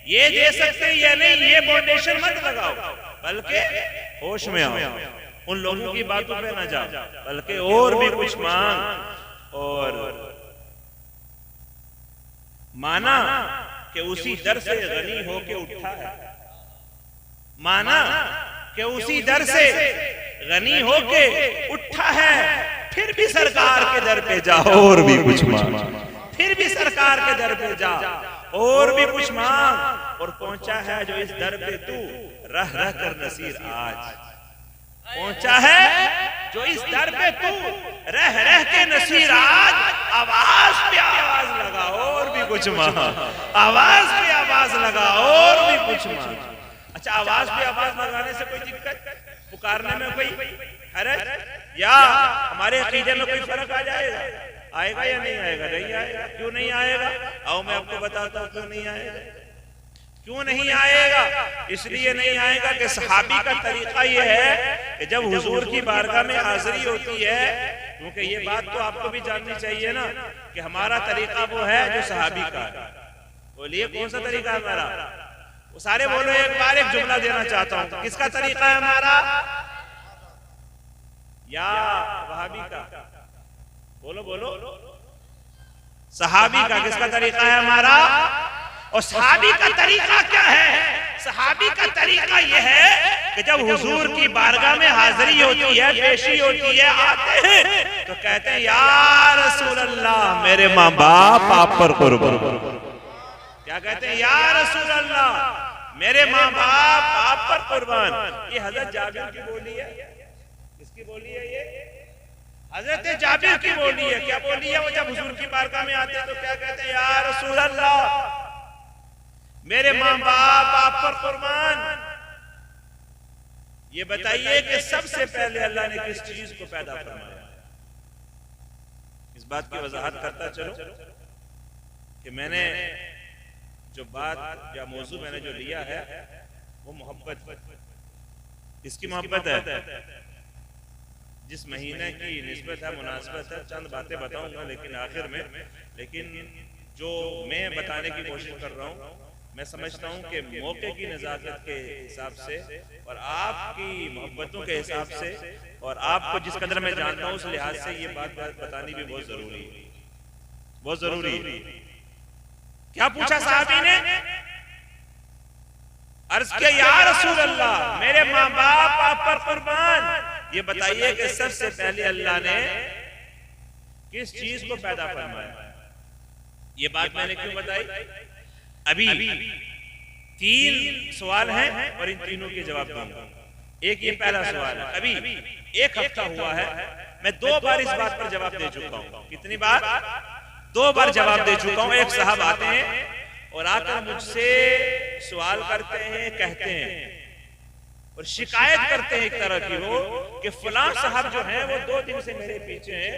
ये दे सकते या नहीं ये फाउंडेशन मत लगाओ, बल्कि होश में आओ, उन लोगों की बातों पे ना जाओ, बल्कि और भी कुछ मांग। और माना कि उसी दर से गनी होके उठा है, माना कि उसी दर से गनी होके उठा है, फिर भी सरकार के दर पे जाओ और भी कुछ मांग, फिर भी सरकार के दर पे जा और भी कुछ मांग। और पहुंचा है जो इस दर पे तू रह रह कर नसीर आज, पहुंचा है जो इस दर पे तू रह रह के नसीर आज, आवाज पे आवाज लगा और भी कुछ मांग, आवाज पे आवाज लगा और भी कुछ मांग। अच्छा, आवाज पे आवाज लगाने से कोई दिक्कत, पुकारने में कोई हरज या हमारे अकीदे में कोई फर्क आ जाएगा? आएगा या नहीं आएगा? नहीं आएगा। क्यों नहीं आएगा? आओ मैं आपको बताता हूं क्यों नहीं आएगा। क्यों नहीं आएगा? इसलिए नहीं आएगा कि सहाबी का तरीका ये है कि जब हुजूर की बारगाह में हाजिरी होती है, क्योंकि ये बात तो आपको भी जाननी चाहिए ना कि हमारा तरीका वो है जो सहाबी का है। बोलिए कौन सा तरीका है हमारा? वो सारे बोलो, एक बार एक जुमला देना चाहता हूं, किसका तरीका है हमारा? या वहाबी का? बोलो बोलो, सहाबी का। किसका तरीका है हमारा? और सहाबी का तरीका क्या है? सहाबी का तरीका यह है कि जब हुजूर की बारगाह में हाजिरी होती है, पेशी होती है, आते हैं तो कहते हैं या रसूल अल्लाह मेरे माँ बाप आप पर कुर्बान। क्या कहते हैं? या रसूल अल्लाह मेरे माँ बाप आप पर कुर्बान। ये हजरत जाबिर की बोली है। किसकी बोली है ये? हजरत जाबिर की बोली है। क्या बोली है? वो जब हुजूर की बारगाह में आते हैं तो क्या कहते हैं? या रसूल अल्लाह मेरे माँ बाप आप पर कुर्बान। ये बताइए कि सबसे पहले अल्लाह ने किस चीज को पैदा फरमाया? इस बात की वजाहत करता चलो कि मैंने जो बात या मौजू मैंने जो लिया है वो मोहब्बत। किसकी मोहब्बत है? जिस महीने की निस्बत है, मुनासिबत है, चंद बातें बताऊंगा लेकिन आखिर में। लेकिन जो मैं बताने की कोशिश कर रहा हूं, मैं समझता हूं कि मौके की नज़ाकत के हिसाब से और आपकी मोहब्बतों के हिसाब से और आपको जिस कदर मैं जानता हूं उस लिहाज से ये बात बतानी भी बहुत जरूरी है, बहुत जरूरी है। क्या पूछा साहबी ने? अर्ज किया या रसूल अल्लाह मेरे माँ बाप आप पर कुर्बान। ये बताइए कि सबसे पहले अल्लाह ने किस चीज को पैदा फरमाया? ये बात मैंने क्यों बताई? अभी 3 सवाल हैं और इन तीनों के जवाब दूंगा। एक ये पहला सवाल है, अभी 1 हफ्ता हुआ है, मैं 2 बार इस बात पर जवाब दे चुका हूं। कितनी बार? 2 बार जवाब दे चुका हूं। एक साहब आते हैं और आकर मुझसे सवाल करते हैं, कहते हैं और शिकायत करते हैं एक तरह की वो कि फलां साहब जो हैं वो 2 दिन से मेरे पीछे हैं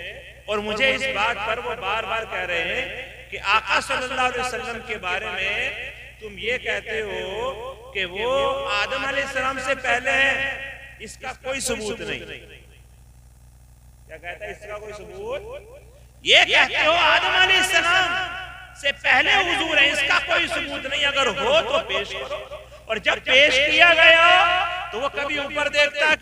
और मुझे इस बात पर वो बार बार कह रहे हैं कि आका सल्लल्लाहु अलैहि वसल्लम के बारे में तुम ये कहते हो कि वो आदम अलैहिस्सलाम से पहले है, इसका कोई सबूत नहीं। क्या कहता है? इसका कोई सबूत? ये कहते हो आदम अलैहिस्सलाम से पहले हुजूर है, इसका कोई सबूत नहीं। अगर हो तो पेश करो। और जब पेश किया गया तो वो कभी ऊपर देखता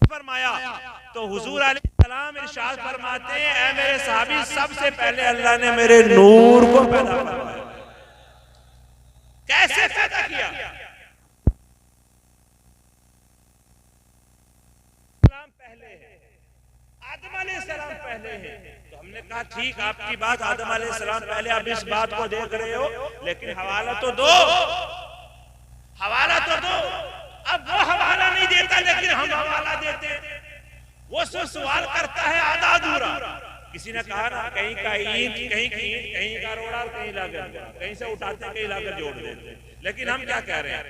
फरमाया तो हुजूर अलैहि सलाम इरशाद फरमाते हैं, ऐ मेरे साहबी, सबसे पहले अल्लाह ने मेरे नूर को पैदा फरमाया। कैसे पैदा किया? सलाम पहले है, आदम अलैहिस्सलाम पहले है। तो हमने कहा ठीक, आपकी बात, आदम अलैहिस्सलाम पहले, आप इस बात को देख रहे हो, लेकिन हवाला तो दो, हवाला तो दो। अब वो हवाला नहीं देता, लेकिन हम हवाला देते हैं। वो सवाल करता है आधा अधूरा। किसी ने कहा ना, कहीं का ईंट, कहीं की ईंट, कहीं का रोड़ा, कहीं लागत, कहीं से उठाते, कहीं लागत जोड़ देते। लेकिन हम क्या कह रहे हैं?